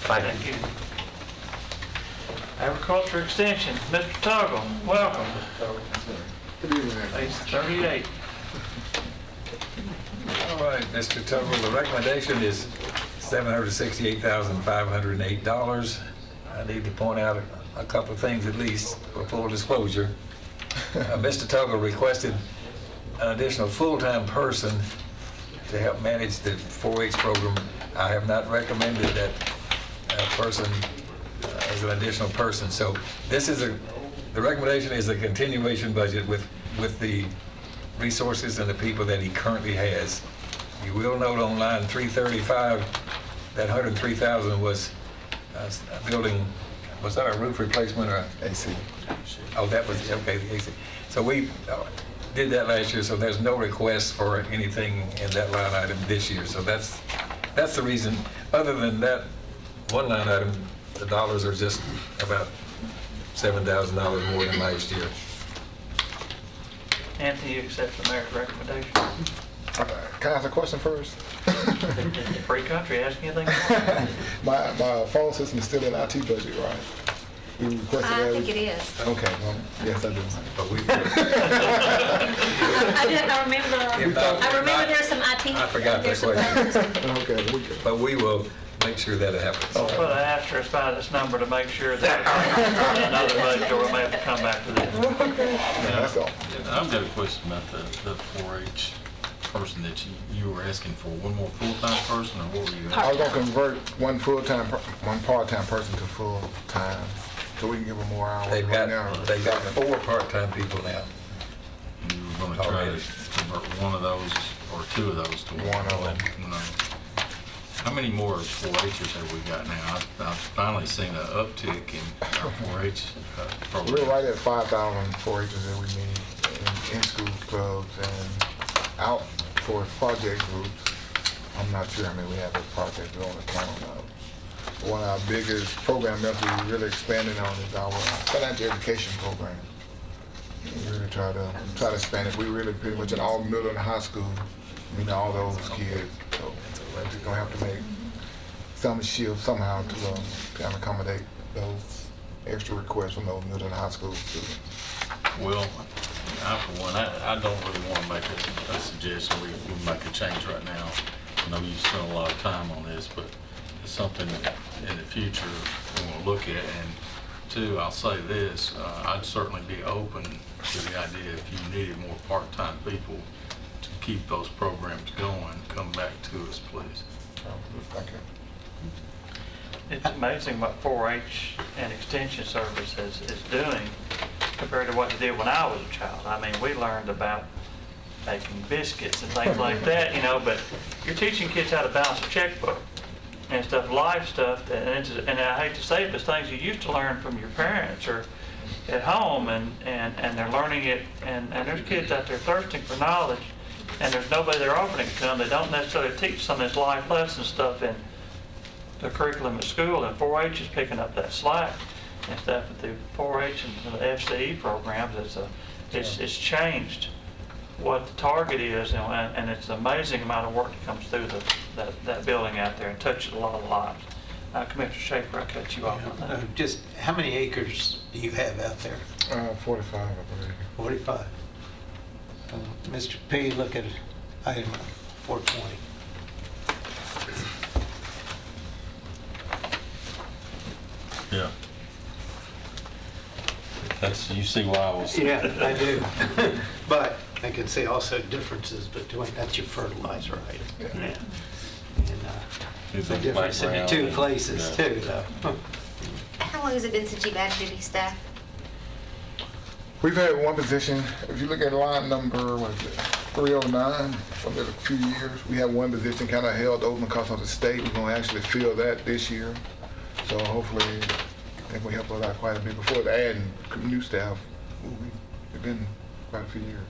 Thank you. Agriculture Extension, Mr. Tuggle, welcome. Good evening. Page 38. All right, Mr. Tuggle, the recommendation is $768,508. I need to point out a couple of things at least for full disclosure. Mr. Tuggle requested an additional full-time person to help manage the 4-H program. I have not recommended that person as an additional person. So this is the recommendation is a continuation budget with the resources and the people that he currently has. You will note on line 335 that $103,000 was building. Was that a roof replacement or AC? Oh, that was, okay, the AC. So we did that last year, so there's no request for anything in that line item this year. So that's the reason. Other than that one line item, the dollars are just about $7,000 more than last year. Anthony, you accept the mayor's recommendation? Can I ask a question first? Free country, ask anything. My phone system is still in IT budget, right? We requested I that. think it is. Okay, well, yes, I do. But we. I remember there's some IT. I forgot that question. Okay, we good. But we will make sure that it happens. We'll put an asterisk by this number to make sure that another budget, or we may have to come back to this. That's all. I've got a question about the 4-H person that you were asking for. One more full-time person, or what were you asking? I was gonna convert one one part-time person to full-time, so we can give them more hours. They've got 4 part-time people now. You were gonna try to convert one of those or 2 of those to One of them. No. How many more 4-Hers have we got now? I've finally seen an uptick in our 4-H program. We're right at 5,000 4-Hers that we need in school clubs and out for project groups. I'm not sure how many we have as project groups on the county now. One of our biggest programs that we're really expanding on is our financial education program. We really try to expand it. We really pretty much in all middle and high school, all those kids. So we're just gonna have to make some shift somehow to kind of accommodate those extra requests from those middle and high school students. Well, for one, I don't really want to make a suggestion we make a change right now. I know you spent a lot of time on this, but it's something that in the future we want to look at. And 2, I'll say this, I'd certainly be open to the idea if you needed more part-time people to keep those programs going, come back to us, please. Thank you. It's amazing what 4-H and Extension Service is doing compared to what they did when I was a child. I mean, we learned about making biscuits and things like that, but you're teaching kids how to balance a checkbook. and stuff, life stuff, and I hate to say it, but things you used to learn from your parents or at home, and they're learning it, and there's kids out there thirsting for knowledge, and there's nobody there offering it to them. They don't necessarily teach some of this life lesson stuff in the curriculum at school, and 4-H is picking up that slack and stuff with the 4-H and the FCE programs. It's changed what the target is, and it's an amazing amount of work that comes through that building out there and touches a lot of lives. Commissioner Schaefer, I cut you off on that. Just how many acres do you have out there? 45, I believe. 45. Mr. P, look at item 420. Yeah. That's, you see why I was. Yeah, I do. But I can see also differences between, that's your fertilizer item. Yeah. And the difference in the two places too, though. How long has it been since you've had duty staff? We've had one position, if you look at line number, what is it, 309, for a few years, we have one position kind of held open because of the state. We're going to actually fill that this year. So hopefully, I think we helped us out quite a bit. Before adding new staff, it's been quite a few years.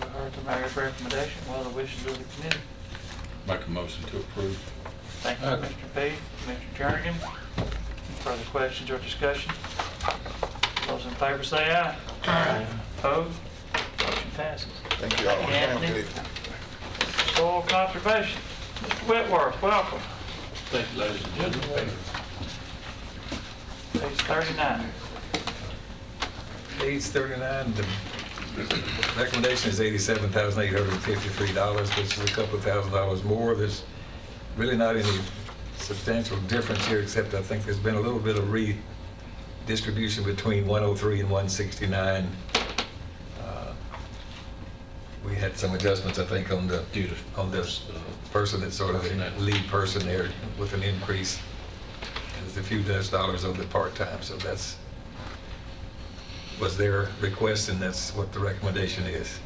We heard the mayor's recommendation. What are the wishes of the committee? Make a motion to approve. Thank you, Mr. P. Commissioner Jernigan. Any further questions or discussion? Those in favor say aye. Aye. Opposed? Motion passes. Thank you all. Thank you, Anthony. Soil conservation. Mr. Whitworth, welcome. Thank you, ladies and gentlemen. Page 39. Page 39, the recommendation is $87,853, which is a couple of $1,000s more. There's really not any substantial difference here, except I think there's been a little bit of redistribution between 103 and 169. We had some adjustments, I think, on the person that's sort of the lead person there with an increase. There's a few dollars on the part-time, so that's was their request, and that's what the recommendation is.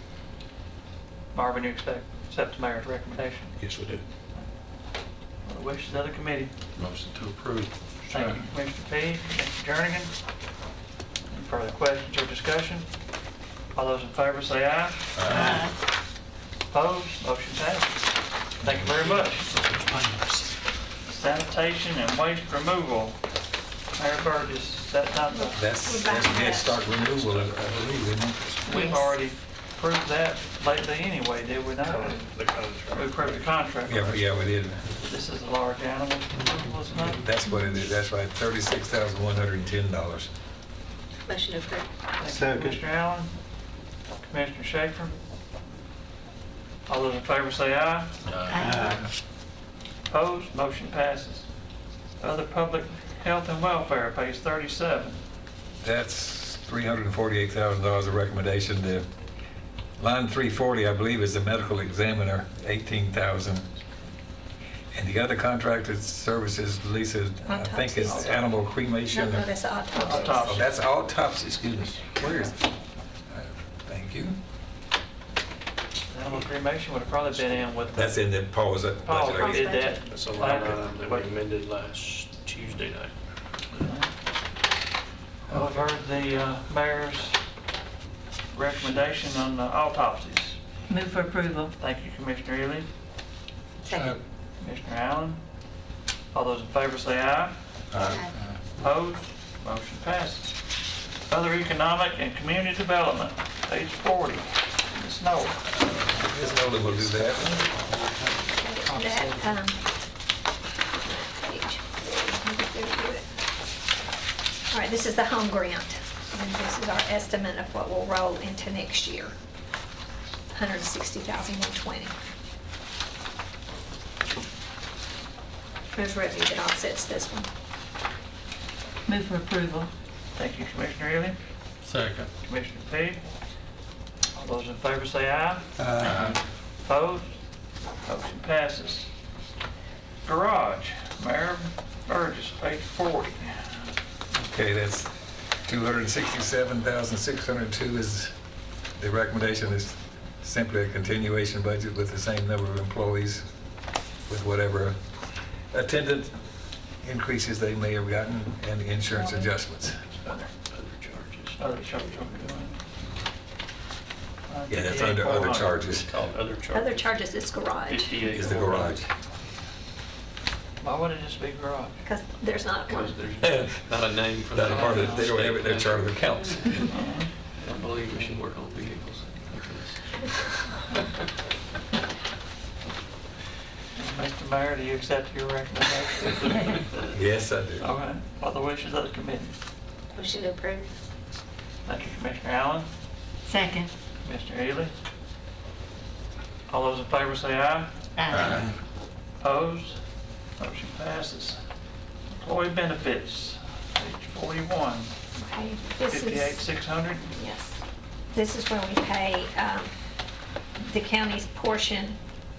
Marvin, you accept the mayor's recommendation? Yes, we do. What are the wishes of the committee? Motion to approve. Thank you, Commissioner P. Commissioner Jernigan. Any further questions or discussion? All those in favor say aye. Aye. Opposed? Motion passes. Thank you very much. Sanitation and waste removal. Mayor Burgess, is that not the... That's Head Start removal, I believe, isn't it? We've already approved that lately anyway, did we not? We approved the contract. Yeah, we did. This is a large animal, wasn't it? That's what it is. That's right, $36,110. Motion approved. Thank you, Commissioner Allen. Commissioner Schaefer. All those in favor say aye. Aye. Opposed? Motion passes. Other public health and welfare, page 37. That's $348,000 of recommendation. The line 340, I believe, is the medical examiner, $18,000. And the other contracted services, Lisa, I think is animal cremation. No, that's autopsy. Oh, that's autopsy, excuse me. Where is it? Thank you. Animal cremation would have probably been in with... That's in the Paul's budget. Paul did that. That's a line item that we amended last Tuesday night. Well, I've heard the mayor's recommendation on the autopsies. Move for approval. Thank you, Commissioner Ely. Second. Commissioner Allen. All those in favor say aye. Aye. Opposed? Motion passes. Other economic and community development, page 40. Ms. Noel. Ms. Nolan will do that. All right, this is the home grant, and this is our estimate of what will roll into next year. $160,120. There's revenue that offsets this one. Move for approval. Thank you, Commissioner Ely. Second. Commissioner Pete. All those in favor say aye. Aye. Opposed? Motion passes. Garage, Mayor Burgess, page 40. Okay, that's $267,602 is the recommendation is simply a continuation budget with the same number of employees with whatever attendant increases they may have gotten and insurance adjustments. Other charges. Yeah, that's under other charges. Other charges is garage, Is the garage. Why would it just be garage? because there's not one. Not a name for Not that. a part of, they don't have it in their chart of accounts. I believe we should work on vehicles. Mr. Mayor, do you accept your recommendation? Yes, I do. Okay, what are the wishes of the committee? Motion to approve. Thank you, Commissioner Allen. Second. Commissioner Ely. All those in favor say aye. Aye. Opposed? Motion passes. Employee benefits, page 41, Okay, this is. 58,600. Yes. This is where we pay the county's portion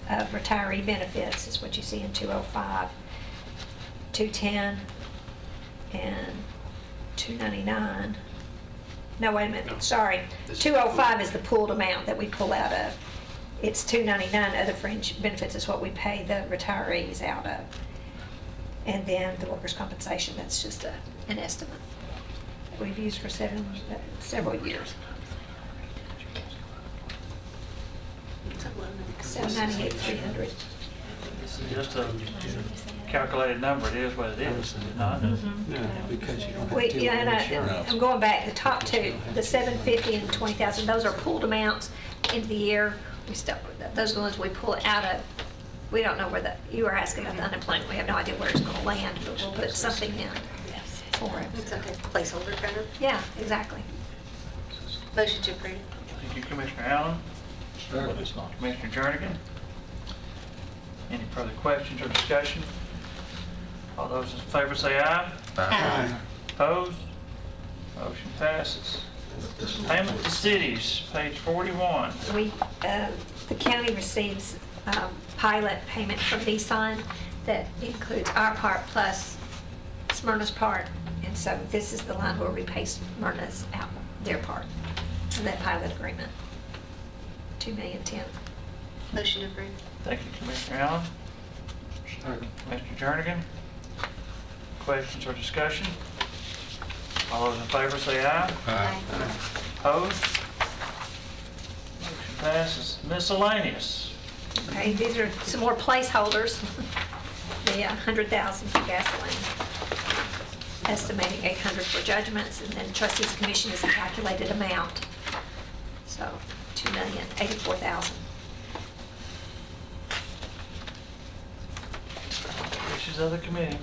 of retiree benefits, is what you see in 205, 210, and 299. No, wait a minute, sorry. 205 is the pooled amount that we pull out of. It's 299, other fringe benefits is what we pay the retirees out of. And then the workers' compensation, that's just an estimate that we've used for several years. 798,300. Just a calculated number, it is what it is, is it not? I'm going back, the top two, the 750 and 20,000, those are pooled amounts into the year. Those are the ones we pull out of. We don't know where you were asking about the unemployment. We have no idea where it's going to land, but we'll put something in for it. It's like a placeholder kind of. Yeah, exactly. Motion to approve. Thank you, Commissioner Allen. Commissioner Jernigan. Any further questions or discussion? All those in favor say aye. Aye. Opposed? Motion passes. Payment to cities, page 41. The county receives pilot payment from VSON that includes our part plus Smyrna's part. And so this is the line where we pay Smyrna's out their part in that pilot agreement. $2,010,000. Motion to approve. Thank you, Commissioner Allen. Commissioner Jernigan. Questions or discussion? All those in favor say aye. Aye. Opposed? Motion passes. Miscellaneous. Okay, these are some more placeholders. The 100,000 for gasoline, estimating 800 for judgments, and then trustees commission is a calculated amount. So 2,084,000. Wishes of the committee.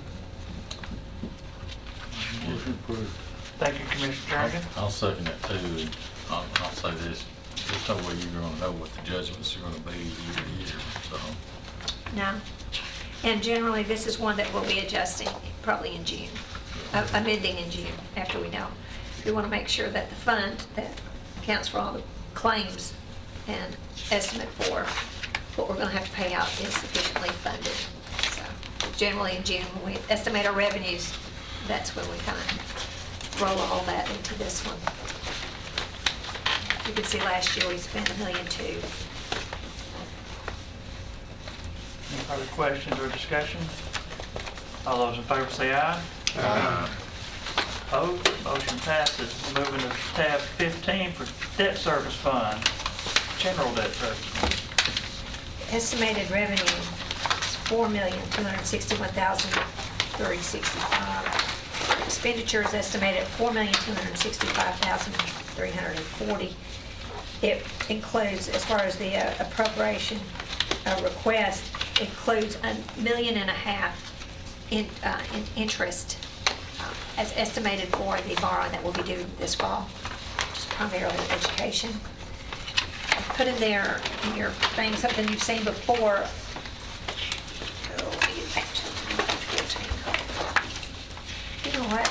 Thank you, Commissioner Jernigan. I'll second that too, and I'll say this, there's no way you're gonna know what the judgments are gonna be year to year, so. No. And generally, this is one that we'll be adjusting probably in June, amending in June after we know. We want to make sure that the fund that accounts for all the claims and estimate for what we're going to have to pay out is sufficiently funded. So generally in June, when we estimate our revenues, that's when we kind of roll all that into this one. You can see last year we spent $1.2 million. Any further questions or discussion? All those in favor say aye. Aye. Opposed? Motion passes. Moving to tab 15 for debt service fund, general debt service fund. Estimated revenue is $4,261,365. Expenditure is estimated at $4,265,340. It includes, as far as the appropriation request, includes $1.5 million in interest as estimated for the borrowing that will be due this fall, which is primarily education. I put in there in your thing something you've seen before. Oh, let me get back to page 14. You know what?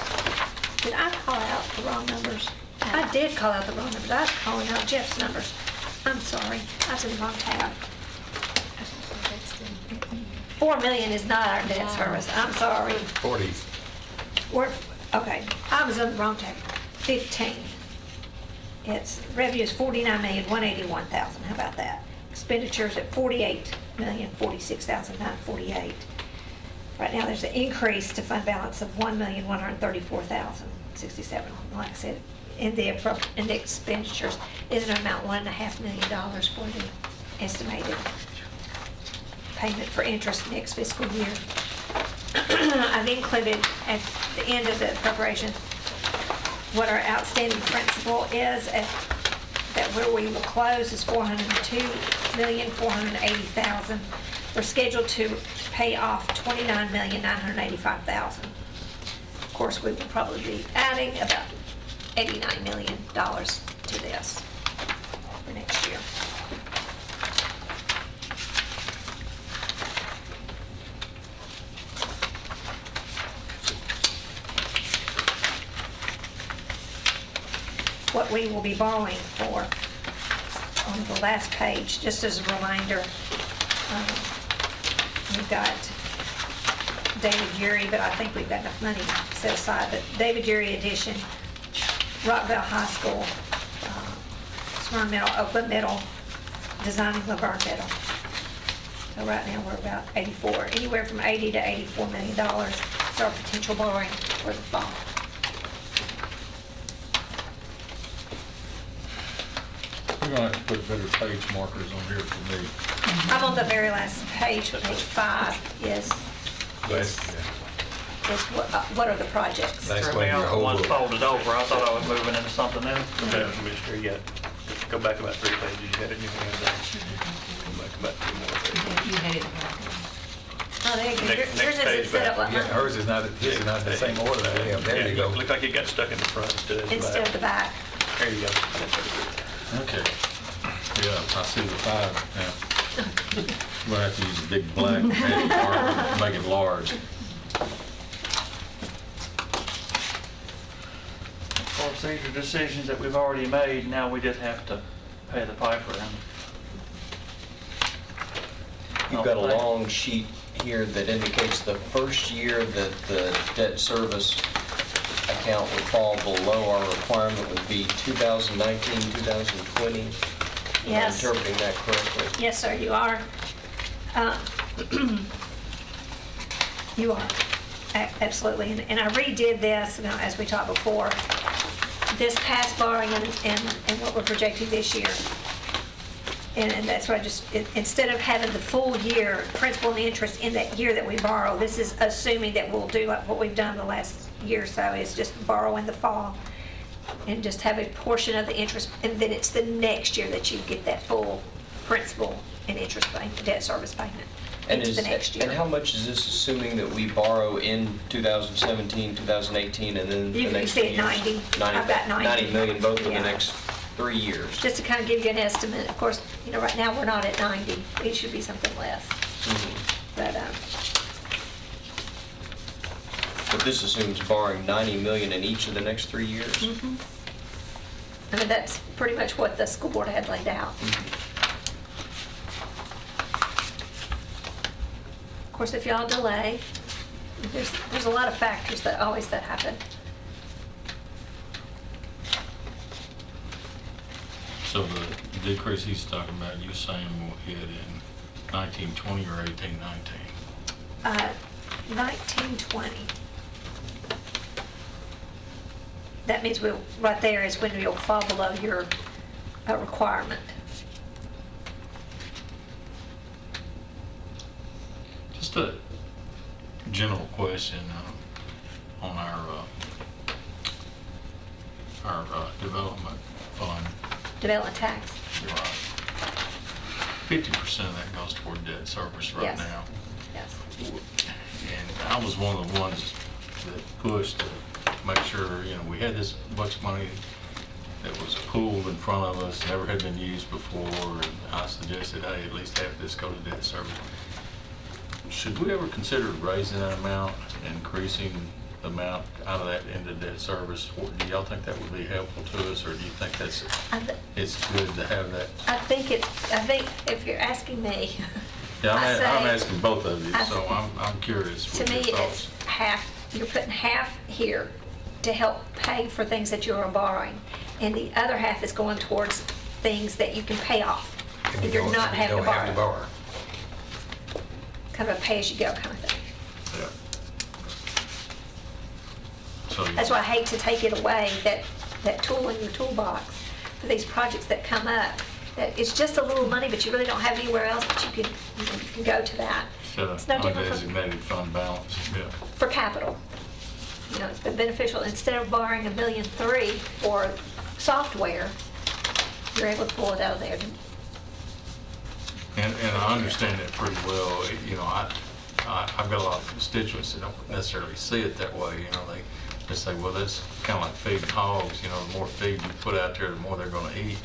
Did I call out the wrong numbers? I did call out the wrong numbers. I was calling out Jeff's numbers. I'm sorry. I was in the wrong tab. $4 million is not our debt service. I'm sorry. 40. Okay, I was on the wrong tab. 15. It's revenue is $49,181,000. How about that? Expenditures at $48,046,948. Right now, there's an increase to fund balance of $1,134,067. Like I said, in the expenditures is an amount $1.5 million for the estimated payment for interest next fiscal year. I've included at the end of the appropriation what our outstanding principal is, that where we will close is $402,480,000. We're scheduled to pay off $29,985,000. Of course, we will probably be adding about $89 million to this for next year. What we will be borrowing for on the last page, just as a reminder, we've got David Urey, but I think we've got enough money set aside. But David Urey edition, Rockville High School, Smyrna Middle, Oakland Middle, Designing Laverne Middle. So right now we're about anywhere from $80 to $84 million is our potential borrowing for the fall. You're gonna have to put better page markers on here for me. I'm on the very last page, but page 5 is what are the projects? Nice For way me, your on the whole one book. folded over, I thought I was moving into something else. Madam Commissioner, you got, go back about 3 pages, you had it in your hand there. Go back about 2 more pages. You had it. Oh, there you go. Next Yours page isn't set up like Yeah, mine. hers is not, his is not in the same order that we have. There you go. Looked like it got stuck in the front Instead of the back. There you go. Okay. Yeah, I see the 5 now. I'm gonna have to use a big black magic marker to make it large. Of course, these are decisions that we've already made, now we just have to pay the piper. You've got a long sheet here that indicates the first year that the debt service account would fall below our requirement would be 2019, 2020. Am I Yes. interpreting that correctly? Yes, sir, you are. You are, absolutely. And I redid this, you know, as we talked before, this past borrowing and what we're projecting this year. And that's why instead of having the full year principal and interest in that year that we borrow, this is assuming that we'll do like what we've done the last year or so, is just borrow in the fall and just have a portion of the interest, and then it's the next year that you get that full principal and interest payment, debt service payment into the next year. And how much is this assuming that we borrow in 2017, 2018, and then the You next see few it years? 90. I've got 90. 90 million both of the Yeah. next 3 years. Just to kind of give you an estimate, of course, you know, right now we're not at 90. It should be something less. But But this assumes borrowing 90 million in each of the next 3 years? I mean, that's pretty much what the school board had laid out. Of course, if y'all delay, there's a lot of factors that happen. So the decrease he's talking about, you're saying will hit in 1920 or 1819? 1920. That means right there is when you'll fall below your requirement. Just a general question on our development fund. Development tax. You're right. 50% of that goes toward debt service right Yes. now. Yes. And I was one of the ones that pushed to make sure, you know, we had this much money that was pooled in front of us, never had been used before, and I suggested, hey, at least half this go to debt service. Should we ever consider raising that amount, increasing the amount out of that into debt service? Or do y'all think that would be helpful to us, or do you think it's good to have that? I think if you're asking me, Yeah, I say- I'm asking both of you, I so say- I'm curious to what me, your thoughts. it's half, you're putting half here to help pay for things that you are borrowing. and the other half is going towards things that you can pay off. And If you're don't- not having to Don't have to borrow. borrow. Kind of a pay-as-you-go kind of thing. Yeah. So you- That's why I hate to take it away, that tool in your toolbox for these projects that come up. That it's just a little money, but you really don't have anywhere else, but you can go to that. It's no different from- undesignated fund balance, yeah. for capital. You know, it's been beneficial. Instead of borrowing $1.3 million for software, you're able to pull it out of there. And I understand that pretty well. You know, I've got a lot of constituents that don't necessarily see it that way. You know, they just say, well, that's kind of like feeding hogs. You know, the more feed you put out there, the more they're going to eat.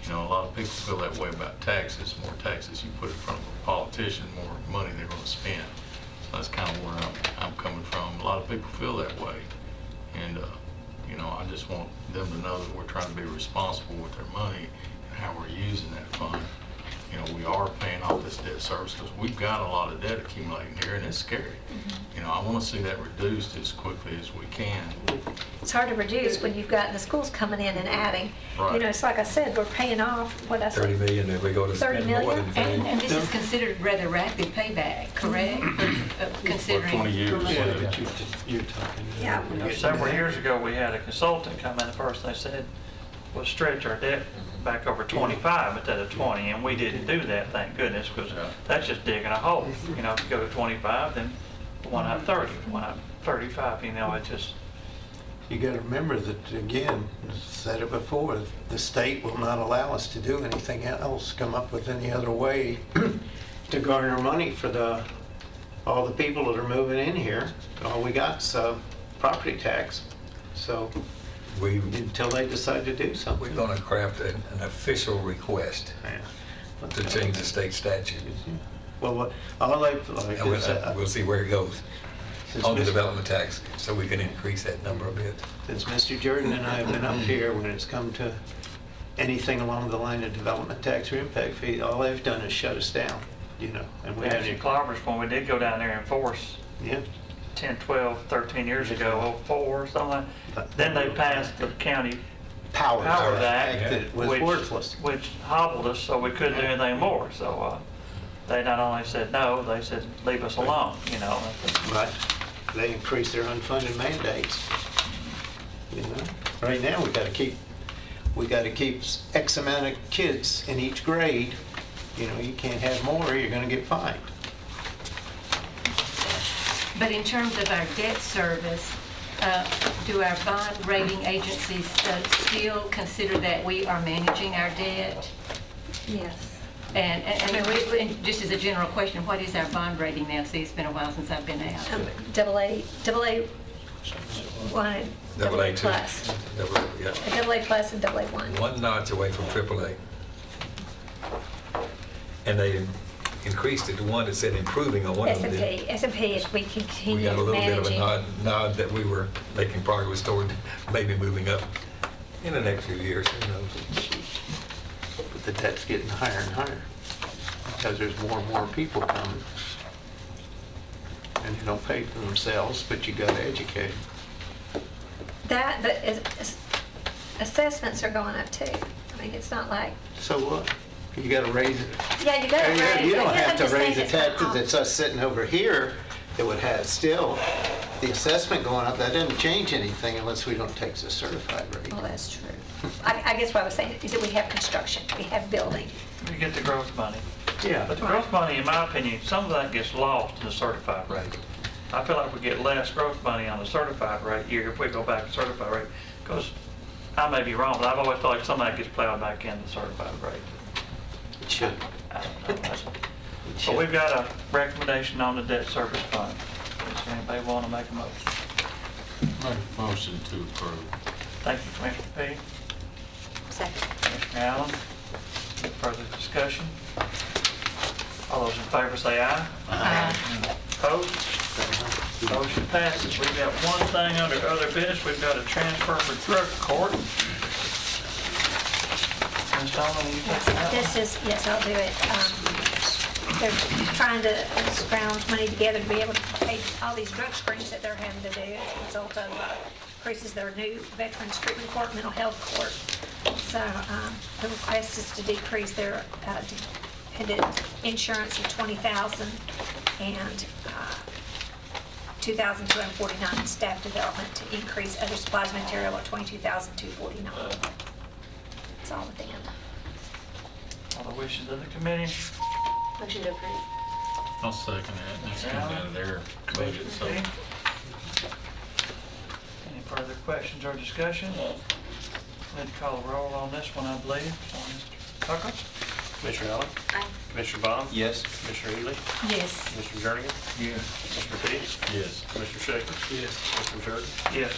You know, a lot of people feel that way about taxes. The more taxes you put in front of a politician, the more money they're going to spend. So that's kind of where I'm coming from. A lot of people feel that way. And, you know, I just want them to know that we're trying to be responsible with their money and how we're using that fund. You know, we are paying off this debt service because we've got a lot of debt accumulating here, and it's scary. You know, I want to see that reduced as quickly as we can. It's hard to reduce when you've got the schools coming in and adding. You Right. know, it's like I said, we're paying off, what I said. 30 million, if we go to 30 spend more million? than 30. And this is considered rather rapid payback, correct? Considering. 20 years. You're talking. Yeah. You know, several years ago, we had a consultant come in, the first they said was stretch our debt back over 25 instead of 20, and we didn't do that, thank goodness, because that's just digging a hole. You know, if you go to 25, then why not 30, why not 35, you know, it just, You got to remember that, again, said it before, the state will not allow us to do anything else, come up with any other way to garner money for all the people that are moving in here. All we got's property tax. So until they decide to do something. We're going to craft an official request to change the state statute. Well, all I, like And I said, we'll see where it goes Since on the Mr. development tax, so we can increase that number a bit. since Mr. Jordan and I have been up here, when it's come to anything along the line of development tax or impact fee, all they've done is shut us down, you know, and we actually, haven't. Clobbers, when we did go down there and enforce Yeah. 10, 12, 13 years ago, 04, something like that, then they passed the county Power Powers Act Act, that was worthless. which hobbled us, so we couldn't do anything more. So they not only said no, they said leave us alone, you know. Right. They increased their unfunded mandates. You know, right now, we gotta keep X amount of kids in each grade. You know, you can't have more, or you're gonna get fined. But in terms of our debt service, do our bond rating agencies still consider that we are managing our debt? Yes. And just as a general question, what is our bond rating now? See, it's been a while since I've been out. AA1 and AA AA2. plus. Yeah. AA plus and AA1. One notch away from AAA. And they increased it to one that said improving on one of them. S&P, if we We continue got a little bit of a managing. nod that we were making progress toward maybe moving up in the next few years, who knows? But the debt's getting higher and higher because there's more and more people coming. And they don't pay for themselves, but you gotta educate. The assessments are going up too. I mean, it's not like, So what? You gotta raise it. yeah, you gotta raise it. You don't Yeah, have I'm to just saying raise the it's not taxes. It's us sitting over here that would have still the assessment going up. That doesn't change anything unless we don't take the certified rate. Well, that's true. I guess what I was saying is that we have construction, we have building. You get the growth money. Yeah. But the growth money, in my opinion, some of that gets lost in the certified rate. I feel like we get less growth money on the certified rate year if we go back to certified rate, because I may be wrong, but I've always felt like some of that gets plowed back in the certified rate. It should. I don't know. But we've got a recommendation on the debt service fund. Does anybody want to make a motion? Make a motion to approve. Thank you, Commissioner P. Second. Commissioner Allen. Further discussion? All those in favor say aye. Aye. Opposed? Motion passes. We've got one thing under other business. We've got a transfer for drug court. Ms. Donovan, will you take that one? This is, yes, I'll do it. They're trying to scrounge money together to be able to pay all these drug screens that they're having to do as a result of increases their new Veterans Treatment Court, Mental Health Court. So the request is to decrease their dependent insurance of $20,000 and $2,249 in staff development to increase other supplies and material at $22,249. That's all within. All the wishes of the committee. Motion to approve. I'll second that. This comes out of their budget, so. Any further questions or discussion? Need to call a roll on this one, I believe. So, Mr. Tucker? Commissioner Allen? Aye. Commissioner Bond? Yes. Commissioner Ely? Yes. Commissioner Jernigan? Yes. Commissioner Fix? Yes. Commissioner Shakers? Yes. Commissioner Jordan? Yes.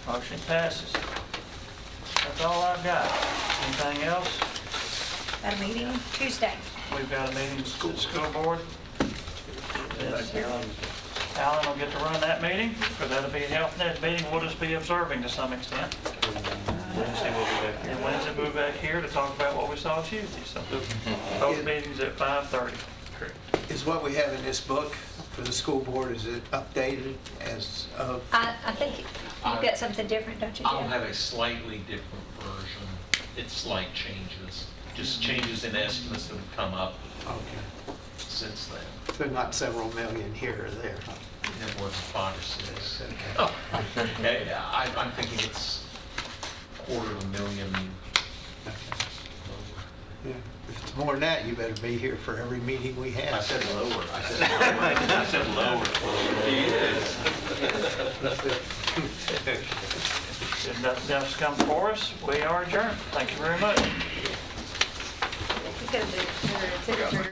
Motion passes. That's all I've got. Anything else? Got a meeting Tuesday. We've got a meeting with the school board. Yes, Alan will get to run that meeting, because that'll be a health net meeting. We'll just be observing to some extent. Wednesday we'll be back here. And Wednesday, we'll be back here to talk about what we saw Tuesday. So both meetings at 5:30. Is what we have in this book for the school board, is it updated as of? I think you've got something different, don't you, I'll Jim? have a slightly different version. It's slight changes, just changes in estimates that have come up Okay. since then. So not several million here or there? It was 5 or 6. Okay. I'm thinking it's $250,000. Yeah. If it's more than that, you better be here for every meeting we have. I said lower. I said lower. If nothing else comes for us, we are adjourned. Thank you very much. It's gonna be,